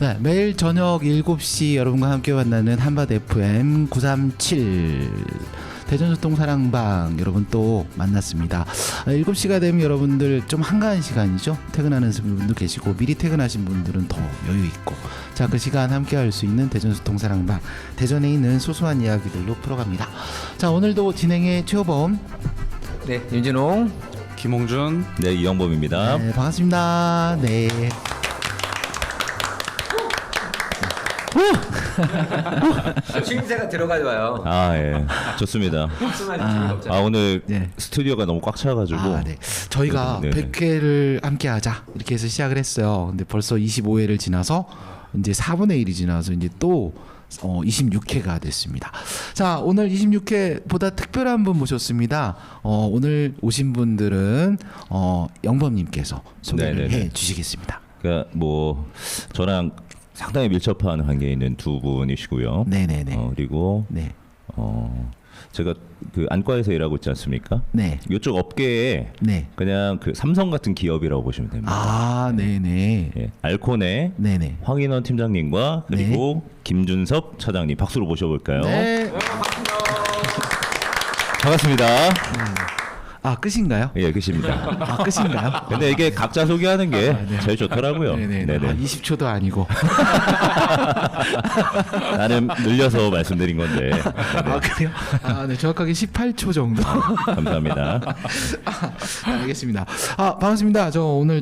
네, 매일 저녁 7시 여러분과 함께 만나는 한밭 FM 937 대전소통사랑방 여러분 또 만났습니다. 7시가 되면 여러분들 좀 한가한 시간이죠. 퇴근하는 분도 계시고 미리 퇴근하신 분들은 더 여유 있고 자, 그 시간 함께 할 수 있는 대전소통사랑방 대전에 있는 소소한 이야기들로 풀어갑니다. 자, 오늘도 진행의 최호범 네, 윤진홍 김홍준 네, 이영범입니다. 네, 반갑습니다. 네. 쉴새가 들어가줘요. 아, 예. 좋습니다. 오늘 네. 스튜디오가 너무 꽉 차가지고. 네. 저희가 네. 100회를 100회를 함께 하자 이렇게 해서 시작을 했어요. 근데 벌써 25회를 지나서 이제 4분의 1이 지나서 이제 또 26회가 됐습니다. 자, 오늘 26회보다 특별한 분 모셨습니다. 오늘 오신 분들은 영범님께서 소개를 네네네. 해 주시겠습니다. 그러니까 뭐 저랑 상당히 밀접한 관계에 있는 두 분이시고요. 네네네. 그리고 네. 제가 그 안과에서 일하고 있지 않습니까? 네. 이쪽 업계에 네. 그냥 그 삼성 같은 기업이라고 보시면 됩니다. 아, 네네. 예, 알콘의 네네. 황인원 팀장님과 그리고 김준섭 차장님 박수로 모셔볼까요? 네. 반갑습니다. 아, 끝인가요? 예, 끝입니다. 아, 끝인가요? 근데 이게 각자 소개하는 게 네. 제일 좋더라고요. 네네. 네네. 20초도 아니고. 나름 늘려서 말씀드린 건데. 네네. 아, 그래요? 아, 네. 정확하게 18초 정도. 감사합니다. 알겠습니다. 아, 반갑습니다. 저 오늘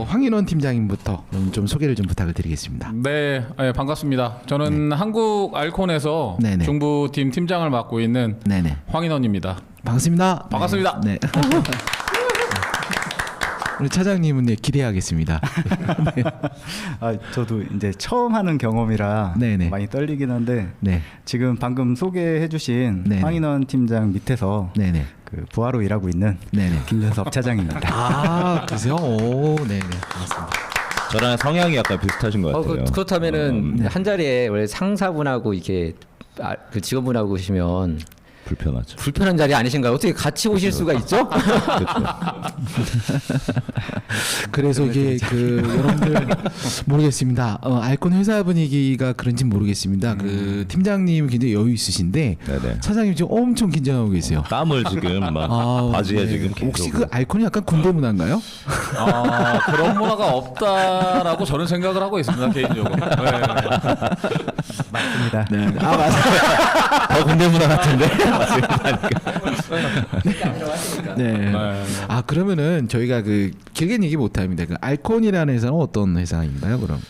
황인원 팀장님부터 좀 소개를 좀 부탁을 드리겠습니다. 네, 반갑습니다. 저는 한국 알콘에서 네네. 중부팀 팀장을 맡고 있는 네네. 황인원입니다. 반갑습니다. 반갑습니다. 네. 우리 차장님은 네, 기대하겠습니다. 네. 저도 이제 처음 하는 경험이라 네네. 많이 떨리긴 한데 네. 지금 방금 소개해주신 네네. 황인원 팀장 밑에서 네네. 그 부하로 일하고 있는 네네. 김준섭 차장입니다. 아, 그러세요? 오, 네네. 반갑습니다. 저랑 성향이 약간 비슷하신 것 같아요. 그렇다면은 네. 한 자리에 원래 상사분하고 이렇게 그 직원분하고 오시면 불편하죠. 불편한 자리 아니신가요? 어떻게 같이 오실 수가 있죠? 그래서 이게 그 여러분들 모르겠습니다. 알콘 회사 분위기가 그런지 모르겠습니다. 그 팀장님 굉장히 여유 있으신데 네네. 차장님 지금 엄청 긴장하고 계세요. 땀을 지금 막 아, 바지에 네. 지금 계속. 혹시 그 알콘이 약간 군대 문화인가요? 그런 문화가 없다라고 저는 생각을 하고 있습니다, 개인적으로. 네. 맞습니다. 네. 아, 맞아요. 더 군대 문화 같은데. 네. 네. 아, 그러면은 저희가 그 길게 얘기 못 합니다. 그 알콘이라는 회사는 어떤 회사인가요, 그럼?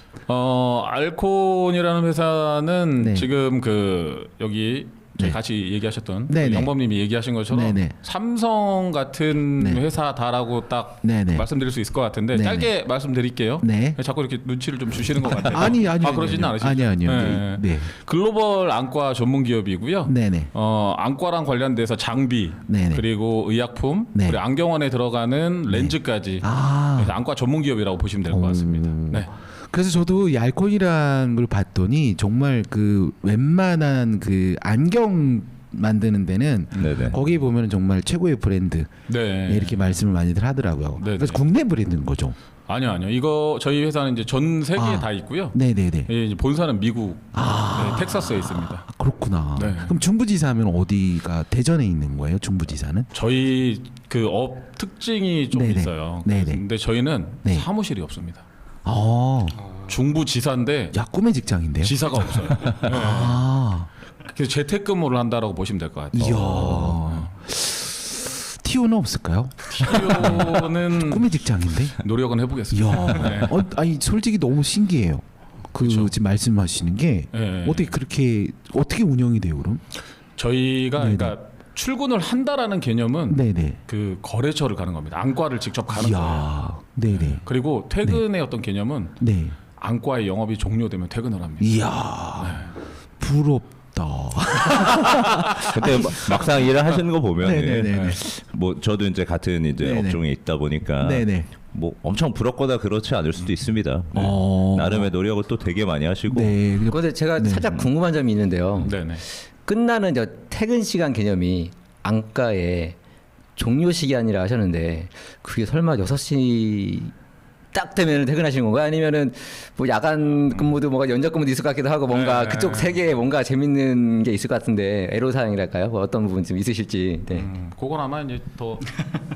알콘이라는 회사는 네. 지금 그 여기 저희 네. 같이 얘기하셨던 네네. 영범님이 얘기하신 것처럼 네네. 삼성 같은 네. 회사다라고 딱 네네. 말씀드릴 수 있을 것 같은데 네네. 짧게 말씀드릴게요. 네. 자꾸 이렇게 눈치를 좀 주시는 것 같아요. 아니, 그러지는 않으시죠? 아니요. 네. 네. 글로벌 안과 전문 기업이고요. 네네. 안과랑 관련돼서 장비 네네. 그리고 의약품 네. 그리고 안경원에 들어가는 렌즈까지 아. 그래서 안과 전문 기업이라고 보시면 될 것 같습니다. 네. 그래서 저도 이 알콘이라는 걸 봤더니 정말 그 웬만한 그 안경 만드는 데는 네네. 거기 보면 정말 최고의 브랜드 네. 이렇게 말씀을 많이들 하더라고요. 네네. 그래서 국내 브랜드인 거죠. 아니요. 이거 저희 회사는 이제 전 세계에 아. 다 있고요. 네네네. 예, 이제 본사는 미국 네, 텍사스에 있습니다. 아, 그렇구나. 네. 그럼 중부지사면 어디가 대전에 있는 거예요? 중부지사는? 저희 그 업 특징이 좀 네네. 있어요. 네네. 근데 저희는 네. 사무실이 없습니다. 중부지사인데 야, 꿈의 직장인데요. 지사가 없어요. 네. 아, 그래서 재택근무를 한다라고 보시면 될 것 같아요. 이야. 티오는 없을까요? TO는 꿈의 직장인데. 노력은 해보겠습니다. 이야. 네. 아니 솔직히 너무 신기해요. 그 그쵸. 지금 말씀하시는 게 네. 어떻게 운영이 돼요, 그럼? 저희가 네네. 그러니까 출근을 한다라는 개념은 네네. 그 거래처를 가는 겁니다. 안과를 직접 가는 거예요. 이야. 네네. 그리고 퇴근의 어떤 개념은 네. 안과의 영업이 종료되면 퇴근을 합니다. 이야. 부럽다. 근데 막상 일을 하시는 거 보면 네네네. 뭐 저도 이제 같은 이제 네네. 업종에 있다 보니까 네네. 뭐 엄청 부럽거나 그렇지 않을 수도 있습니다. 네. 어. 나름의 노력을 또 되게 많이 하시고. 네. 그런데 제가 네. 살짝 궁금한 점이 있는데요. 네네. 끝나는 저 퇴근 시간 개념이 안과의 종료 시간이라 하셨는데 그게 설마 6시 딱 되면 퇴근하시는 건가요? 아니면은 뭐 야간 근무도 뭔가 연장 근무도 있을 것 같기도 하고 뭔가 네. 그쪽 세계에 뭔가 재밌는 게 있을 것 같은데 애로사항이랄까요? 뭐 어떤 부분 좀 있으실지. 네. 그건 아마 이제 더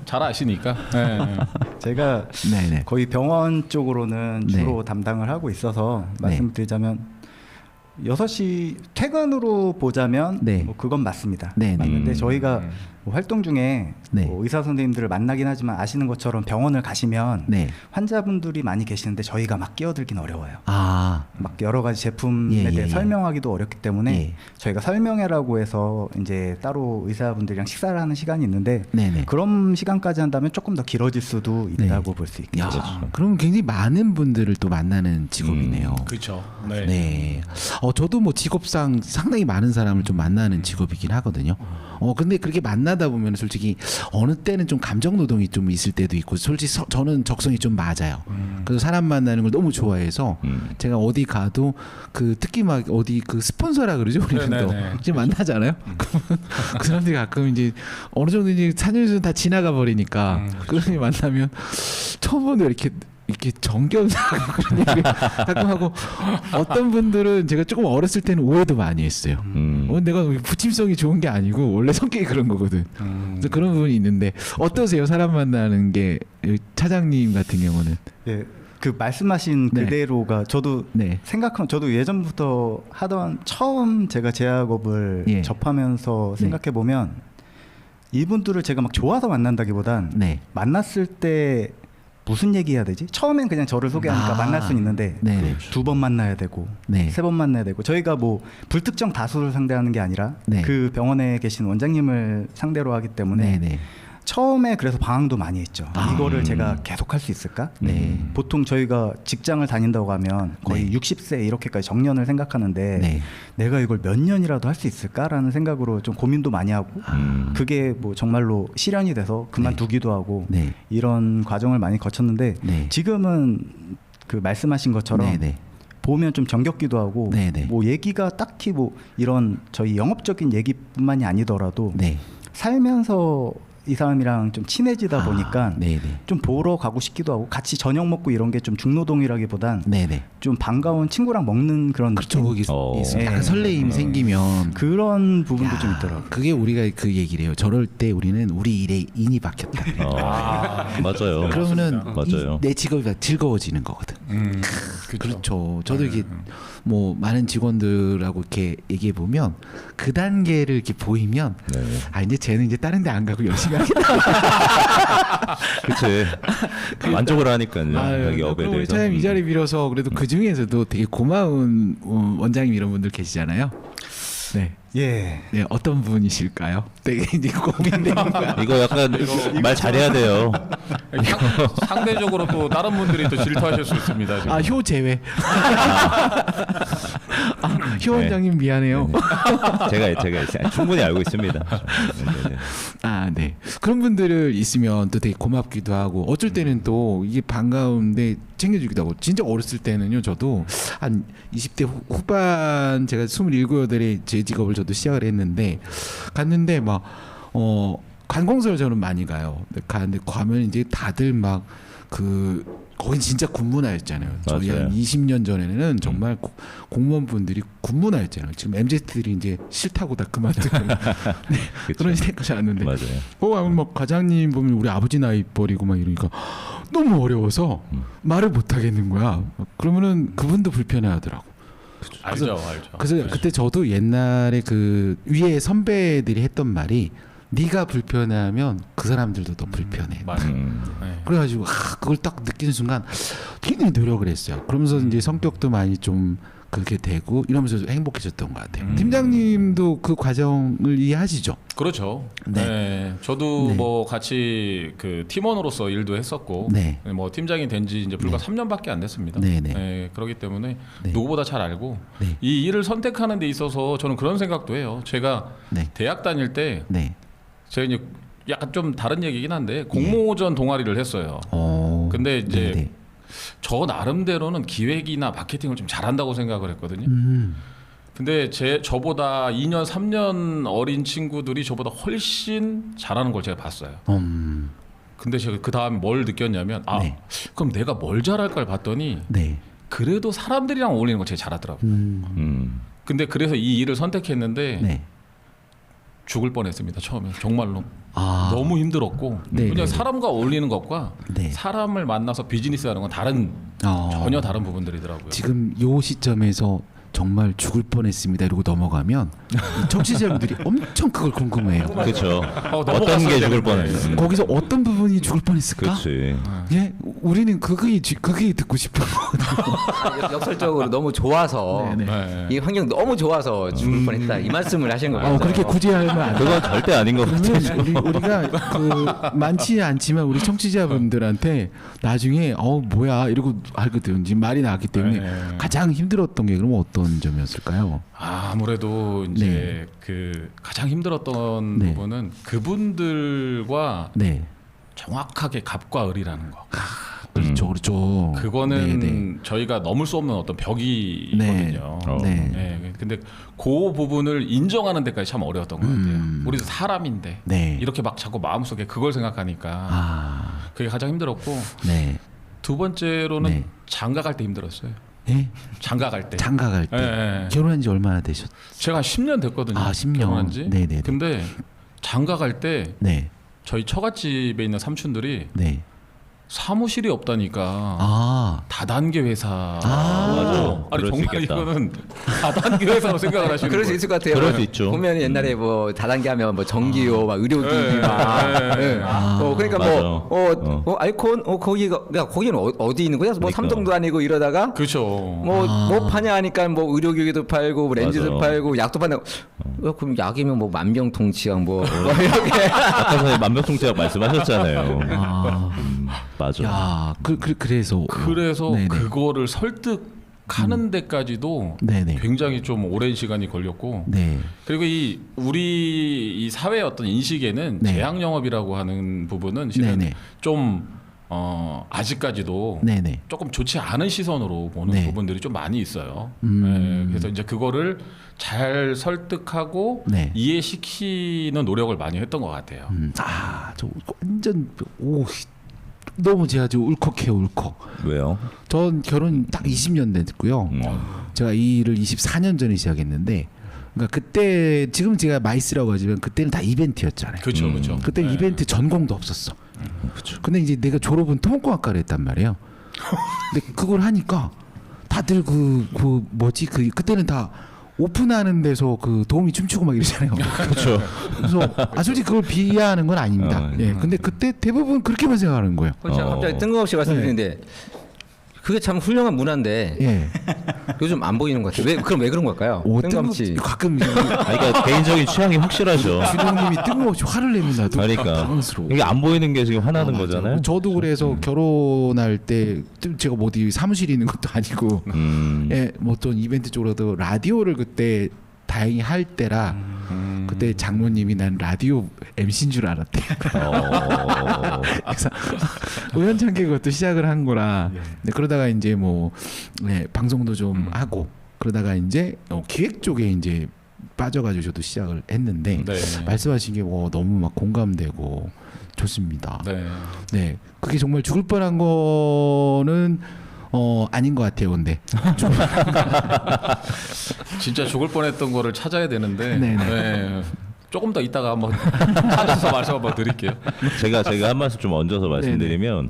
잘 아시니까. 네. 제가 네네. 거의 병원 쪽으로는 네. 주로 담당을 하고 있어서 말씀드리자면 6시 퇴근으로 보자면 네. 뭐 그건 맞습니다. 네, 네. 맞는데 저희가 뭐 활동 중에 네. 뭐 의사 선생님들을 만나긴 하지만 아시는 것처럼 병원을 가시면 네. 환자분들이 많이 계시는데 저희가 막 끼어들긴 어려워요. 아, 막 여러 가지 제품에 예, 대해 예. 설명하기도 어렵기 때문에 예. 저희가 설명회라고 해서 이제 따로 의사분들이랑 식사를 하는 시간이 있는데 네네. 그런 시간까지 한다면 조금 더 길어질 수도 있다고 네. 볼 수 있겠죠. 야, 그럼 굉장히 많은 분들을 또 만나는 직업이네요. 그렇죠. 네. 네. 저도 뭐 직업상 상당히 많은 사람을 좀 만나는 직업이긴 하거든요. 근데 그렇게 만나다 보면 솔직히 어느 때는 좀 감정 노동이 좀 있을 때도 있고, 솔직히 저는 적성이 좀 맞아요. 그래서 사람 만나는 걸 너무 좋아해서 제가 어디 가도 그 특히 막 어디 그 스폰서라 그러죠, 우리는 또 네네네. 이제 만나잖아요. 그 사람들이 가끔 이제 어느 정도 이제 4년 다 지나가 버리니까 그런 일 만나면 처음 보는 이렇게 정겨운다고 그런 얘기를 가끔 하고, 어떤 분들은 제가 조금 어렸을 때는 오해도 많이 했어요. 내가 부침성이 좋은 게 아니고 원래 성격이 그런 거거든. 그래서 그런 부분이 있는데 어떠세요? 사람 만나는 게 차장님 같은 경우는? 예, 그 말씀하신 네. 그대로가 저도 네. 생각하면 저도 예전부터 하던 처음 제가 제약업을 예. 접하면서 네. 생각해 보면 이분들을 제가 막 좋아서 만난다기보단 네. 만났을 때 무슨 얘기해야 되지? 처음엔 그냥 저를 소개하니까 만날 수는 있는데 네. 2번 만나야 되고 네. 3번 만나야 되고, 저희가 뭐 불특정 다수를 상대하는 게 아니라 네. 그 병원에 계신 원장님을 상대로 하기 때문에 네. 처음에 그래서 방황도 많이 했죠. 이거를 제가 계속 할 수 있을까? 네. 보통 저희가 직장을 다닌다고 하면 거의 네. 60세 이렇게까지 정년을 생각하는데 네. 내가 이걸 몇 년이라도 할 수 있을까라는 생각으로 좀 고민도 많이 하고, 그게 뭐 정말로 실현이 돼서 그만두기도 하고 네. 이런 과정을 많이 거쳤는데 네. 지금은 그 말씀하신 것처럼 네. 네. 보면 좀 정겹기도 하고, 네네. 뭐 얘기가 딱히 뭐 이런 저희 영업적인 얘기뿐만이 아니더라도 네. 살면서 이 사람이랑 좀 친해지다 보니까 네네. 좀 보러 가고 싶기도 하고, 같이 저녁 먹고 이런 게 좀 중노동이라기보단 네네. 좀 반가운 친구랑 먹는 그런 그렇죠. 느낌? 거기 있습니다. 약간 네. 설레임이 생기면 그런 부분도 야, 좀 있더라고요. 그게 우리가 그 얘기를 해요. 저럴 때 우리는 우리 일에 인이 박혔다. 맞아요. 그러면은 맞아요. 내 직업이 다 즐거워지는 거거든. 그렇죠. 저도 이게 뭐 많은 직원들하고 이렇게 얘기해 보면 그 단계를 이렇게 보이면 네. 이제 쟤는 이제 다른 데 안 가고 열심히 하겠다. 그치. 만족을 하니까요. 여기 업에 그럼 우리 대해서. 차장님 이 자리 빌어서 그래도 그 중에서도 되게 고마운 원장님 이런 분들 계시잖아요. 네. 예. 네, 어떤 분이실까요? 되게 이제 고민되는 거야. 이거 약간 말 잘해야 돼요. 상대적으로 또 다른 분들이 또 질투하실 수 있습니다. 지금. 효 제외. 효 원장님 미안해요. 제가 충분히 알고 있습니다. 네. 네. 그런 분들을 있으면 또 되게 고맙기도 하고, 어쩔 때는 또 이게 반가운데 챙겨주기도 하고. 진짜 어렸을 때는요, 저도 한 20대 후반, 제가 27, 8에 제 직업을 저도 시작을 했는데, 갔는데 막 관공서를 저는 많이 가요. 가는데 가면 이제 다들 막 거긴 진짜 군문화였잖아요. 저희 맞아요. 한 20년 전에는 정말 공무원분들이 군문화였잖아요. 지금 MZ들이 이제 싫다고 다 그만두고 네, 그런 시대까지 왔는데, 맞아요. 막 과장님 보면 우리 아버지 나이 버리고 막 이러니까 너무 어려워서 말을 못 하겠는 거야. 그러면은 그분도 불편해하더라고. 알죠. 그래서 그때 저도 옛날에 그 위에 선배들이 했던 말이, 네가 불편해하면 그 사람들도 더 불편해. 맞아요. 네. 그래가지고 그걸 딱 느끼는 순간 굉장히 노력을 했어요. 그러면서 이제 성격도 많이 좀 그렇게 되고 이러면서 행복해졌던 것 같아요. 팀장님도 그 과정을 이해하시죠? 그렇죠. 네. 네. 저도 네. 뭐 같이 그 팀원으로서 일도 했었고, 네. 뭐 팀장이 된 지 이제 불과 네. 3년밖에 안 됐습니다. 네, 네. 그렇기 때문에 네. 누구보다 잘 알고, 네. 이 일을 선택하는 데 있어서 저는 그런 생각도 해요. 제가 네. 대학 다닐 때 네. 제가 이제 약간 좀 다른 얘기긴 한데 공모전 동아리를 했어요. 근데 이제 네네. 저 나름대로는 기획이나 마케팅을 좀 잘한다고 생각을 했거든요. 근데 저보다 2년 3년 어린 친구들이 저보다 훨씬 잘하는 걸 제가 봤어요. 근데 제가 그 다음에 뭘 느꼈냐면 네. 그럼 내가 뭘 잘할까를 봤더니 네. 그래도 사람들이랑 어울리는 거 제일 잘하더라고요. 근데 그래서 이 일을 선택했는데 네. 죽을 뻔했습니다. 처음에 정말로 아. 너무 힘들었고 네, 그냥 네, 사람과 어울리는 것과 네. 사람을 만나서 비즈니스하는 건 다른 전혀 다른 부분들이더라고요. 지금 요 시점에서 정말 죽을 뻔했습니다. 이러고 넘어가면 이 청취자분들이 엄청 그걸 궁금해해요. 그렇죠. 어떤 넘어갔어야 게 죽을 되는데. 뻔했어요. 거기서 어떤 부분이 죽을 뻔했을까? 그렇지. 예, 우리는 그게 듣고 싶은 거. 역설적으로 너무 좋아서 네네. 네. 이 환경 너무 좋아서 죽을 뻔했다 이 말씀을 하신 것 같아요. 그렇게 구제하면 안 돼. 그건 절대 아닌 것 같아요. 그러면 우리가 그 많지 않지만 우리 청취자분들한테 나중에 뭐야 이러고 알거든. 지금 말이 나왔기 때문에 네. 가장 힘들었던 게 그럼 어떤 점이었을까요? 아무래도 이제 네. 그 가장 힘들었던 네. 부분은 그분들과 네, 정확하게 갑과 을이라는 거. 그렇죠, 그렇죠. 그거는 네, 네. 저희가 넘을 수 없는 어떤 벽이거든요. 네. 네. 근데 그 부분을 인정하는 데까지 참 어려웠던 것 같아요. 우리도 사람인데 네. 이렇게 막 자꾸 마음속에 그걸 생각하니까 그게 가장 힘들었고 네, 두 번째로는 네. 장가 갈 때 힘들었어요. 예? 장가 갈 때. 장가 갈 때. 네. 결혼한 지 얼마나 되셨? 제가 한 10년 됐거든요. 10년. 결혼한 지. 네네네. 근데 장가 갈 때 네, 저희 처갓집에 있는 삼촌들이 네. 사무실이 없다니까 아, 다단계 회사. 맞아. 아니 그럴 수 정말 있겠다. 이거는 다단계 회사로 생각을 하시는 그럴 수 거예요. 있을 것 같아요. 그럴 수 있죠. 보면 옛날에 뭐 다단계 하면 뭐 전기요, 막 의료기기 막. 네. 그러니까 맞아. 뭐 알콘 거기가 야, 거기는 어디 있는 거야? 뭐 그러니까. 삼성도 아니고 이러다가 그렇죠. 뭐 파냐 하니까 뭐 의료기기도 팔고 뭐 렌즈도 맞아. 팔고 약도 판다고. 그럼 약이면 뭐 만병통치약 뭐 이렇게. 아까 전에 만병통치약 말씀하셨잖아요. 맞아. 야, 그래서 그래서 네네. 그거를 설득하는 데까지도 네네. 굉장히 좀 오랜 시간이 걸렸고 네, 그리고 우리 이 사회의 어떤 인식에는 네. 제약 영업이라고 하는 부분은 실은 네네. 좀 아직까지도 네네. 조금 좋지 않은 시선으로 보는 네. 부분들이 좀 많이 있어요. 네, 그래서 이제 그거를 잘 설득하고 네. 이해시키는 노력을 많이 했던 것 같아요. 저 완전 너무 제가 지금 울컥해요, 울컥. 왜요? 전 결혼 딱 20년 됐고요. 제가 이 일을 24년 전에 시작했는데, 그러니까 그때 지금 제가 마이스라고 하지만 그때는 다 이벤트였잖아요. 그렇죠, 그렇죠. 그때 는 이벤트 전공도 없었어. 근데 이제 내가 졸업은 토목공학과를 했단 말이에요. 근데 그걸 하니까 다들 그때는 다 오픈하는 데서 그 도우미 춤추고 막 이러잖아요. 그렇죠. 그래서 솔직히 그걸 비하하는 건 아닙니다. 예. 근데 그때 대부분 그렇게만 생각하는 거예요. 제가 갑자기 뜬금없이 말씀드리는데 그게 참 훌륭한 문화인데 예. 요즘 안 보이는 것 같아요. 왜 그런 걸까요? 뜬금없이. 가끔 그러니까 개인적인 취향이 확실하죠. 주령님이 뜬금없이 화를 내면 나도 그러니까 당황스러워. 이게 안 보이는 게 지금 화나는 맞아요. 거잖아요. 저도 그래서 결혼할 때 제가 뭐 어디 사무실이 있는 것도 아니고 예, 뭐 어떤 이벤트 쪽으로도 라디오를 그때 다행히 할 때라 그때 장모님이 난 라디오 MC인 줄 알았대. 그래서 우연찮게 그것도 시작을 한 거라. 네, 그러다가 이제 뭐 방송도 좀 하고 그러다가 이제 기획 쪽에 이제 빠져가지고 저도 시작을 했는데 네. 말씀하신 게 너무 막 공감되고 좋습니다. 네. 네, 그게 정말 죽을 뻔한 거는 아닌 것 같아요. 근데 진짜 죽을 뻔했던 거를 찾아야 되는데 네네. 네. 조금 더 이따가 한번 찾아서 말씀 한번 드릴게요. 제가 한 말씀 좀 얹어서 말씀드리면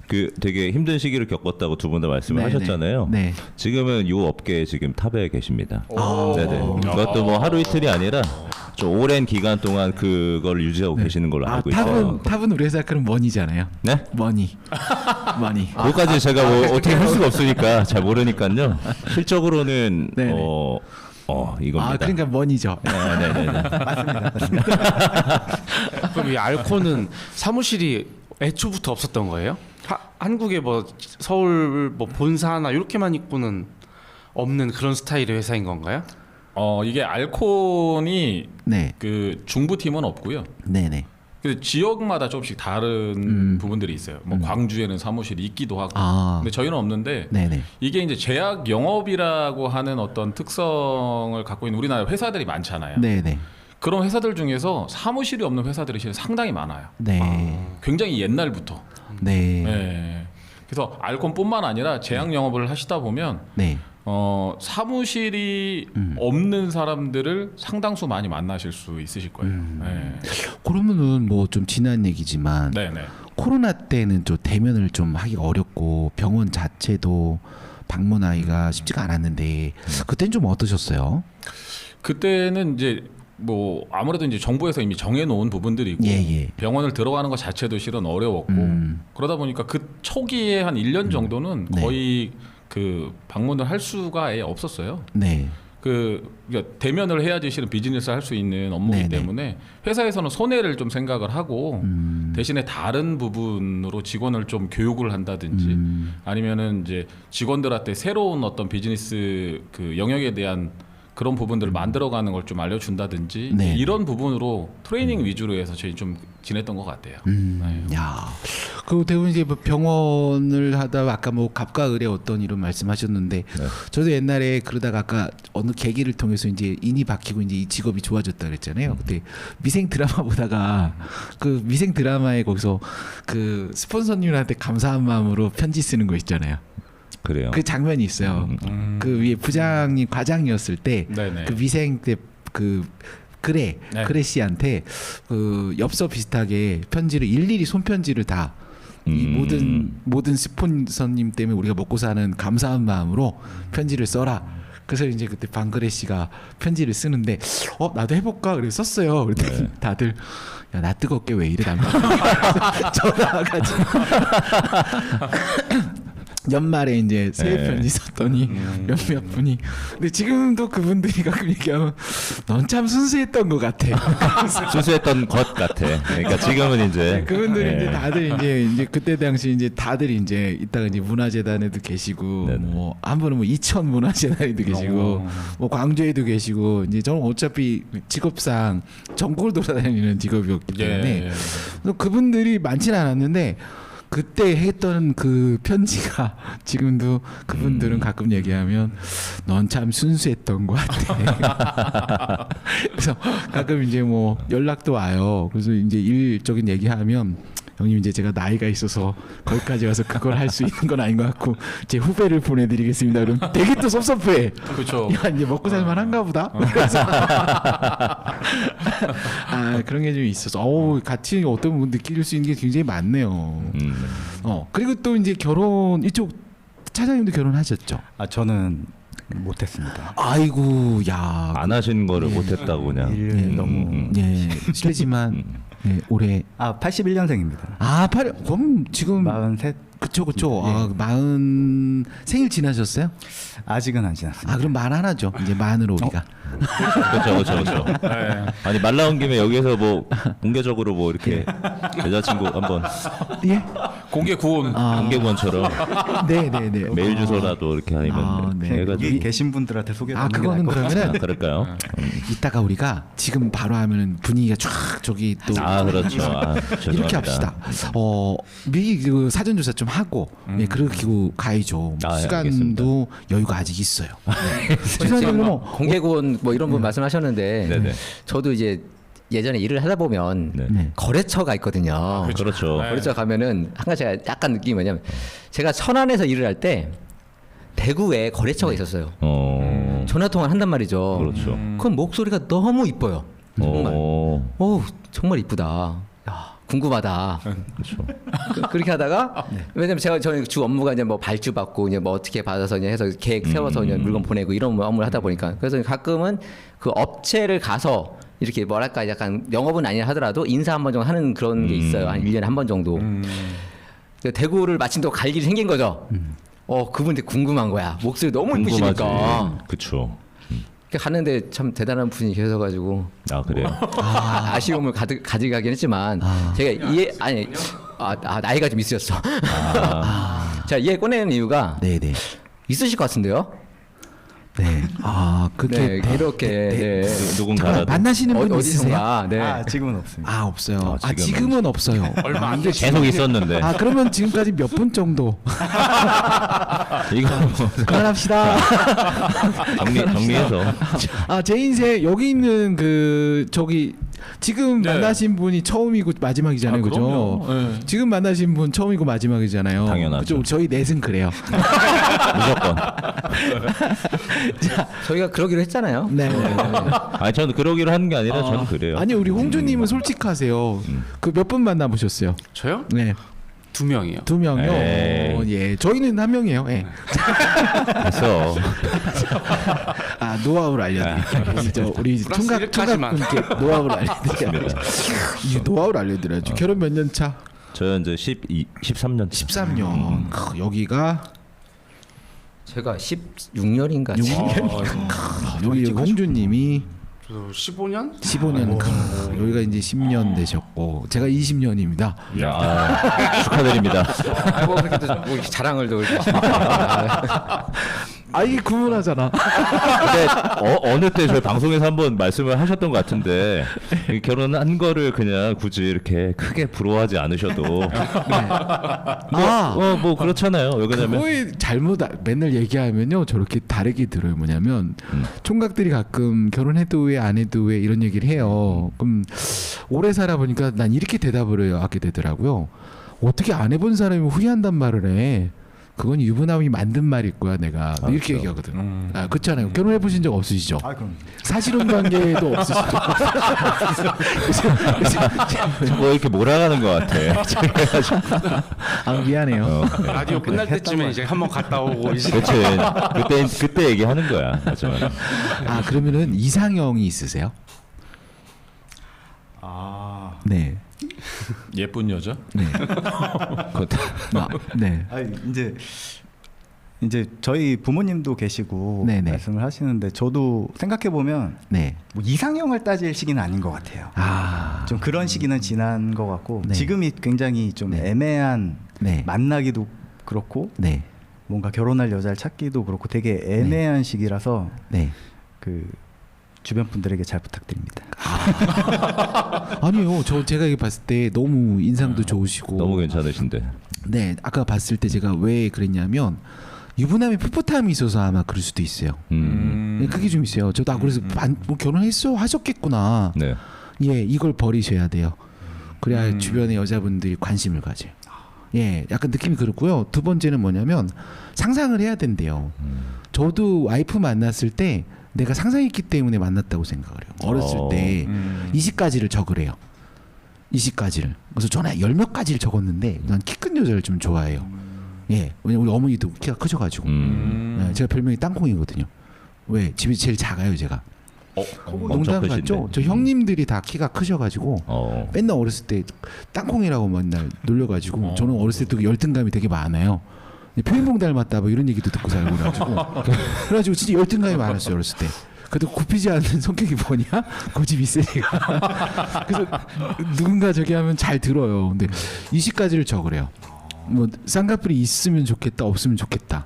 그 되게 힘든 시기를 겪었다고 두 분 다 말씀을 네네. 하셨잖아요. 네. 지금은 이 업계에 지금 탑에 계십니다. 네네. 그것도 뭐 하루 이틀이 아니라 좀 오랜 기간 동안 그걸 유지하고 계시는 걸로 알고 있어요. 탑은 우리 회사 그럼 머니잖아요. 네? 머니. 그것까지 제가 뭐 어떻게 할 수가 없으니까 잘 모르니까요. 실적으로는 네네. 이겁니다. 그러니까 머니죠. 네네네. 그럼 이 알코는 사무실이 애초부터 없었던 거예요? 한국에 뭐 서울 뭐 본사나 이렇게만 있고는 없는 그런 스타일의 회사인 건가요? 이게 알콘이 네. 그 중부팀은 없고요. 네네. 그 지역마다 조금씩 다른 부분들이 있어요. 뭐 광주에는 사무실이 있기도 하고. 근데 저희는 없는데 네네. 이게 이제 제약 영업이라고 하는 어떤 특성을 갖고 있는 우리나라 회사들이 많잖아요. 네네. 그런 회사들 중에서 사무실이 없는 회사들이 실은 상당히 많아요. 네. 굉장히 옛날부터. 네. 네. 그래서 알콘뿐만 아니라 제약 영업을 하시다 보면 네. 사무실이 없는 사람들을 상당수 많이 만나실 수 있으실 거예요. 네. 그러면은 뭐 좀 지난 얘기지만 네네. 코로나 때는 좀 대면을 좀 하기가 어렵고 병원 자체도 방문하기가 쉽지가 않았는데 그때는 좀 어떠셨어요? 그때는 이제 뭐 아무래도 이제 정부에서 이미 정해놓은 부분들이 있고 예. 병원을 들어가는 것 자체도 실은 어려웠고 그러다 보니까 그 초기에 한 1년 정도는 네. 거의 그 방문을 할 수가 아예 없었어요. 네. 그러니까 대면을 해야지 실은 비즈니스 할 수 있는 업무이기 네네. 때문에 회사에서는 손해를 좀 생각을 하고 대신에 다른 부분으로 직원을 좀 교육을 한다든지 아니면은 이제 직원들한테 새로운 어떤 비즈니스 그 영역에 대한 그런 부분들을 만들어가는 걸 좀 알려준다든지 네. 이런 부분으로 트레이닝 위주로 해서 저희 좀 지냈던 것 같아요. 네. 야, 그 대부분 이제 뭐 병원을 하다 아까 뭐 갑과 을의 어떤 이런 말씀하셨는데 저도 옛날에 그러다가 아까 어느 계기를 통해서 이제 인이 바뀌고 이제 이 직업이 좋아졌다 그랬잖아요. 그때 미생 드라마 보다가 그 미생 드라마에 거기서 그 스폰서님한테 감사한 마음으로 편지 쓰는 거 있잖아요. 그래요. 그 장면이 있어요. 그 위에 부장님 과장이었을 때 네네. 그 미생 때 그 그래 네. 그래 씨한테 그 엽서 비슷하게 편지를 일일이 손편지를 다 이 모든 스폰서님 때문에 우리가 먹고 사는 감사한 마음으로 편지를 써라. 그래서 이제 그때 방그레 씨가 편지를 쓰는데 나도 해볼까 그래서 썼어요. 그랬더니 다들 야 나 뜨겁게 왜 이래 난 전화 와가지고 연말에 이제 새해 편지 썼더니 몇몇 분이 근데 지금도 그분들이 가끔 얘기하면 넌 참 순수했던 것 같아. 순수했던 것 같아. 그러니까 지금은 이제 그분들이 예. 이제 다들 이제 그때 당시 이제 다들 이제 이따가 이제 문화재단에도 계시고 네네. 뭐 한 분은 뭐 이천 문화재단에도 계시고 뭐 광주에도 계시고 이제 저는 어차피 직업상 전국을 돌아다니는 직업이었기 때문에 예. 그래서 그분들이 많지는 않았는데 그때 했던 그 편지가 지금도 그분들은 가끔 얘기하면 넌 참 순수했던 것 같아. 그래서 가끔 이제 뭐 연락도 와요. 그래서 이제 일적인 얘기하면 형님 이제 제가 나이가 있어서 거기까지 가서 그걸 할 수 있는 건 아닌 것 같고 제 후배를 보내드리겠습니다. 그럼 되게 또 섭섭해. 그렇죠. 야 이제 먹고 살만한가 보다. 그래서 그런 게 좀 있어서 같이 어떤 부분 느낄 수 있는 게 굉장히 많네요. 그리고 또 이제 결혼 이쪽 차장님도 결혼하셨죠? 저는 못했습니다. 아이고 야. 안 하신 거를 못했다고 그냥. 일 너무 예 실례지만 예, 올해 81년생입니다. 그럼 지금 43 그쵸. 예. 40 생일 지나셨어요? 아직은 안 지났습니다. 그럼 말 하나죠. 이제 만으로 우리가. 그렇죠. 네. 아니 말 나온 김에 여기서 뭐 공개적으로 뭐 이렇게 여자친구 한번 예? 공개 구혼. 공개구원처럼 네네네. 메일 주소라도 이렇게 아니면 네. 여기 해가지고 계신 분들한테 소개하는 게 그거는 나을 것 같아요. 그러면은 그럴까요? 이따가 우리가 지금 바로 하면은 분위기가 쫙 저기 또 그렇죠. 죄송합니다. 이렇게 합시다. 미리 그 사전조사 좀 하고 그리고 가야죠. 예, 시간도 여유가 아직 있어요. 죄송해요. 공개군 뭐 이런 분 말씀하셨는데 네네. 저도 이제 예전에 일을 하다 보면 네. 거래처가 있거든요. 그렇죠. 네. 거래처 가면은 한 가지 제가 약간 느낌이 뭐냐면 제가 천안에서 일을 할 때 대구에 거래처가 있었어요. 전화 통화를 한단 말이죠. 그렇죠. 그럼 목소리가 너무 이뻐요. 정말. 정말 이쁘다. 야, 궁금하다. 그렇죠. 그렇게 하다가 왜냐면 저는 주 업무가 이제 뭐 발주 받고 이제 뭐 어떻게 받아서 이제 해서 계획 세워서 이제 물건 보내고 이런 업무를 하다 보니까 그래서 가끔은 그 업체를 가서 이렇게 뭐랄까 약간 영업은 아니라 하더라도 인사 한 번 정도 하는 그런 게 있어요. 한 1년에 한 번 정도. 대구를 마침 또 갈 일이 생긴 거죠. 그분 되게 궁금한 거야. 목소리 너무 이쁘시니까. 그렇죠. 갔는데 참 대단한 분이 계셔가지고 그래요. 아쉬움을 가져가긴 했지만 제가 나이가 좀 있으셨어. 자, 얘 꺼내는 이유가 네네. 있으실 것 같은데요? 네. 아 그게 네, 그렇게 네. 누군가라도 만나시는 분 있으세요? 어디선가 네. 아 지금은 없습니다. 아 없어요. 아, 지금은 없어요. 얼마 안 계속 있었는데 아 그러면 지금까지 몇 분 정도 이거 그만합시다. 정리해서 아 제 인생 여기 있는 그 저기 지금 네. 만나신 분이 처음이고 마지막이잖아요, 그죠? 그럼요. 네. 지금 만나신 분 처음이고 마지막이잖아요. 당연하죠. 그죠? 저희 넷은 그래요. 무조건. 저희가 그러기로 했잖아요. 네. 아니 저는 그러기로 하는 게 아니라 저는 그래요. 아니 우리 홍주님은 솔직하세요. 그 몇 분 만나보셨어요? 저요? 네, 2명이요. 2명이요. 에이. 예, 저희는 1명이에요. 예. 됐어. 아 노하우를 알려드릴게요. 우리 플러스 총각 일까지만. 총각분께 노하우를 알려드릴게요. 이 노하우를 알려드려야죠. 결혼 몇 년 차? 저는 이제 13년 13년. 여기가 제가 16년인가 6년. 여기 홍주님이 저 15년? 15년. 여기가 이제 10년 되셨고 제가 20년입니다. 야, 축하드립니다. 아이고 그렇게 또 뭐 자랑을 또 아 이게 구분하잖아. 근데 어느 때 저희 방송에서 한번 말씀을 하셨던 것 같은데 이 결혼한 거를 그냥 굳이 이렇게 크게 부러워하지 않으셔도 뭐 그렇잖아요. 왜 그러냐면 그거에 잘못 맨날 얘기하면요 저렇게 다르게 들어요. 뭐냐면 총각들이 가끔 결혼해도 왜 안 해도 왜 이런 얘기를 해요. 그럼 오래 살아보니까 난 이렇게 대답을 하게 되더라고요. 어떻게 안 해본 사람이 후회한단 말을 해. 그건 유부남이 만든 말일 거야 내가 이렇게 얘기하거든. 아 그렇잖아요. 결혼해 보신 적 없으시죠? 아 그럼 사실혼 관계도 없으시죠? 뭐 이렇게 몰아가는 것 같아. 아 미안해요. 라디오 끝날 때쯤에 이제 한번 갔다 오고 이제 그치. 그때 얘기하는 거야. 맞아. 아 그러면은 이상형이 있으세요? 아, 네. 예쁜 여자? 네. 네. 아 이제 저희 부모님도 계시고 네네. 말씀을 하시는데 저도 생각해 보면 네. 뭐 이상형을 따질 시기는 아닌 것 같아요. 아. 좀 그런 시기는 지난 것 같고 네. 지금이 굉장히 좀 네. 애매한 네. 만나기도 그렇고 네. 뭔가 결혼할 여자를 찾기도 그렇고 되게 애매한 시기라서 네. 그 주변 분들에게 잘 부탁드립니다. 아니요. 제가 이거 봤을 때 너무 인상도 좋으시고 너무 괜찮으신데. 네. 아까 봤을 때 제가 왜 그랬냐면 유부남이 풋풋함이 있어서 아마 그럴 수도 있어요. 네, 그게 좀 있어요. 저도 그래서 뭐 결혼했어 하셨겠구나. 네. 예, 이걸 버리셔야 돼요. 그래야 주변의 여자분들이 관심을 가져요. 예, 약간 느낌이 그렇고요. 두 번째는 뭐냐면 상상을 해야 된대요. 저도 와이프 만났을 때 내가 상상했기 때문에 만났다고 생각을 해요. 어렸을 때 20가지를 적으래요. 20가지를. 그래서 저는 10몇 가지를 적었는데 난 키 큰 여자를 좀 좋아해요. 예, 왜냐면 우리 어머니도 키가 크셔가지고 예, 제가 별명이 땅콩이거든요. 왜? 집이 제일 작아요 제가. 농담 엄청 같죠? 크신데. 저 형님들이 다 키가 크셔가지고 맨날 어렸을 때 땅콩이라고 맨날 놀려가지고 저는 어렸을 때도 열등감이 되게 많아요. 표인봉 닮았다 뭐 이런 얘기도 듣고 살고 그래가지고 진짜 열등감이 많았어요 어렸을 때. 그래도 굽히지 않는 성격이 뭐냐? 고집이 세니까. 그래서 누군가 저기 하면 잘 들어요. 근데 20가지를 적으래요. 뭐 쌍꺼풀이 있으면 좋겠다, 없으면 좋겠다.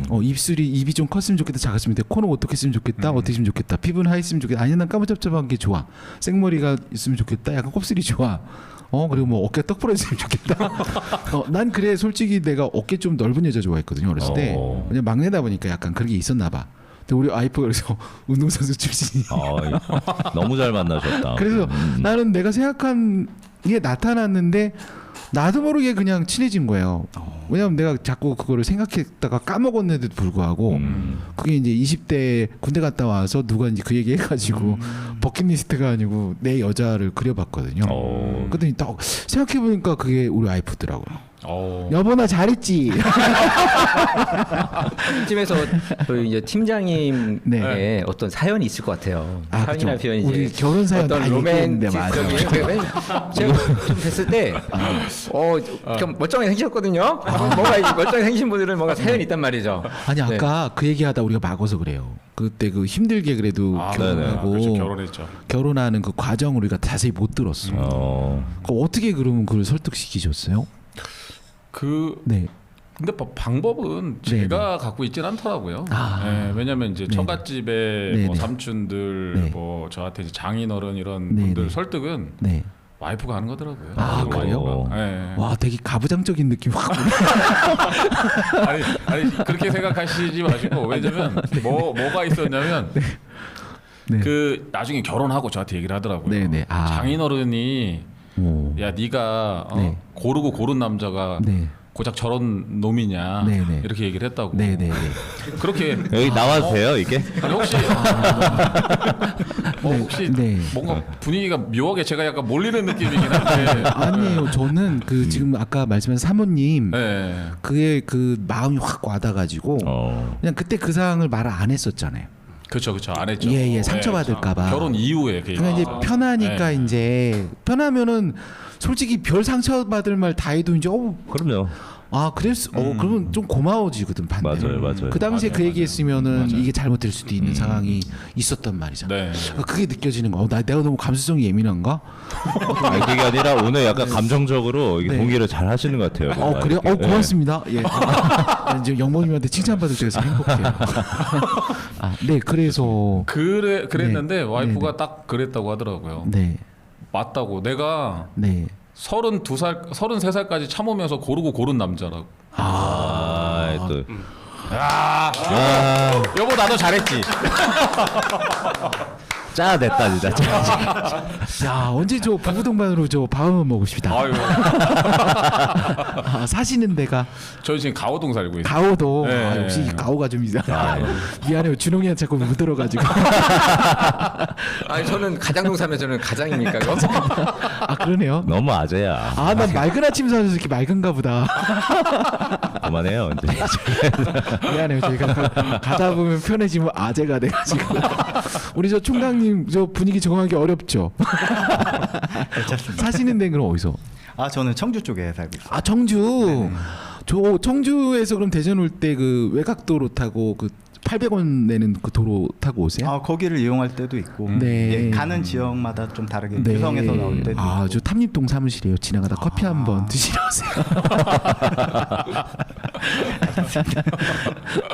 입이 좀 컸으면 좋겠다, 작았으면 좋겠다. 코는 어떻게 했으면 좋겠다, 어떻게 했으면 좋겠다. 피부는 하얘으면 좋겠다. 아니 난 까무잡잡한 게 좋아. 생머리가 있으면 좋겠다. 약간 곱슬이 좋아. 그리고 뭐 어깨 떡 부러졌으면 좋겠다. 난 그래 솔직히 내가 어깨 좀 넓은 여자 좋아했거든요 어렸을 때. 그냥 막내다 보니까 약간 그런 게 있었나 봐. 근데 우리 와이프가 그래서 운동선수 출신이. 너무 잘 만나셨다. 그래서 나는 내가 생각한 게 나타났는데 나도 모르게 그냥 친해진 거예요. 왜냐면 내가 자꾸 그거를 생각했다가 까먹었는데도 불구하고 그게 이제 20대 군대 갔다 와서 누가 이제 그 얘기 해가지고 버킷리스트가 아니고 내 여자를 그려봤거든요. 그랬더니 딱 생각해보니까 그게 우리 와이프더라고요. 여보 나 잘했지. 이쯤에서 저희 이제 팀장님의 네. 어떤 사연이 있을 것 같아요. 사연이나 그쵸. 표현이 우리 이제 결혼 사연 어떤 다 얘기했는데 맞아. 로맨틱적인 제가 좀 뵀을 때 좀 멀쩡하게 생기셨거든요. 뭔가 멀쩡하게 생기신 분들은 뭔가 사연이 있단 말이죠. 아니 아까 그 얘기하다 우리가 막어서 그래요. 그때 그 힘들게 그래도 결혼하고 그렇죠, 결혼했죠. 결혼하는 그 과정을 우리가 자세히 못 들었어. 어떻게 그러면 그걸 설득시키셨어요? 그 네. 근데 방법은 제가 갖고 있진 않더라고요. 네, 왜냐하면 이제 처갓집에 네네. 뭐 삼촌들, 네. 뭐 저한테 이제 장인어른 이런 네네. 분들 설득은 네. 와이프가 하는 거더라고요. 아, 지금 그래요? 와이프가. 네. 와, 되게 가부장적인 느낌 확 오네. 아니 그렇게 생각하시지 마시고 왜냐면 뭐가 있었냐면 네. 그 나중에 결혼하고 저한테 얘기를 하더라고요. 네네. 아. 장인어른이 오. 야 네가 네. 고르고 고른 남자가 네. 고작 저런 놈이냐 네네. 이렇게 얘기를 했다고. 네네. 그렇게 여기 나와도 돼요 이게? 아니, 혹시 혹시 네. 뭔가 분위기가 묘하게 제가 약간 몰리는 느낌이긴 한데 아니에요. 저는 그 지금 아까 말씀하신 사모님 네. 그의 그 마음이 확 와닿아가지고 그냥 그때 그 상황을 말을 안 했었잖아요. 그렇죠 안 했죠. 예, 상처받을까 봐. 결혼 이후에 그 그러니까 이제 편하니까 네. 이제 편하면은 솔직히 별 상처받을 말 다 해도 이제 그럼요. 그러면 좀 고마워지거든 반대로. 맞아요. 그 당시에 그 맞아요. 얘기했으면은 맞아요. 이게 잘못될 수도 있는 상황이 있었단 말이잖아. 네. 그게 느껴지는 거. 내가 너무 감수성이 예민한가? 아니, 그게 아니라 오늘 약간 감정적으로 이게 네. 동기를 잘 하시는 것 같아요. 뭔가 그래요? 이렇게. 고맙습니다. 예. 이제 영모님한테 칭찬받을 때가 행복해요. 네, 그래서 그랬는데 네. 와이프가 딱 그랬다고 하더라고요. 네, 맞다고. 내가 네. 32살, 33살까지 참으면서 고르고 고른 남자라고. 또 여보 나도 잘했지. 짜냈다 진짜. 자, 언제 저 부부 동반으로 저 밥 한번 먹고 싶다. 아유, 사시는 데가 저희 지금 가오동 살고 있어요. 가오도. 네. 역시 가오가 좀 미안해요. 준홍이한테 자꾸 묻어가지고. 아니 저는 가장동 살면 저는 가장이니까. 그러네요. 너무 아재야. 난 맑은 아침 사서 이렇게 맑은가 보다. 그만해요 이제. 미안해요. 저희가 가다 보면 편해지면 아재가 돼가지고. 우리 저 총장님 저 분위기 적응하기 어렵죠. 괜찮습니다. 사시는 데는 그럼 어디서? 저는 청주 쪽에 살고 있어요. 청주. 저 청주에서 그럼 대전 올 때 그 외곽도로 타고 그 800원 내는 그 도로 타고 오세요? 거기를 이용할 때도 있고 네. 가는 지역마다 좀 다르게 네. 유성에서 나올 때도 있고. 저 탐립동 사무실이에요. 지나가다 커피 한번 드시러 오세요.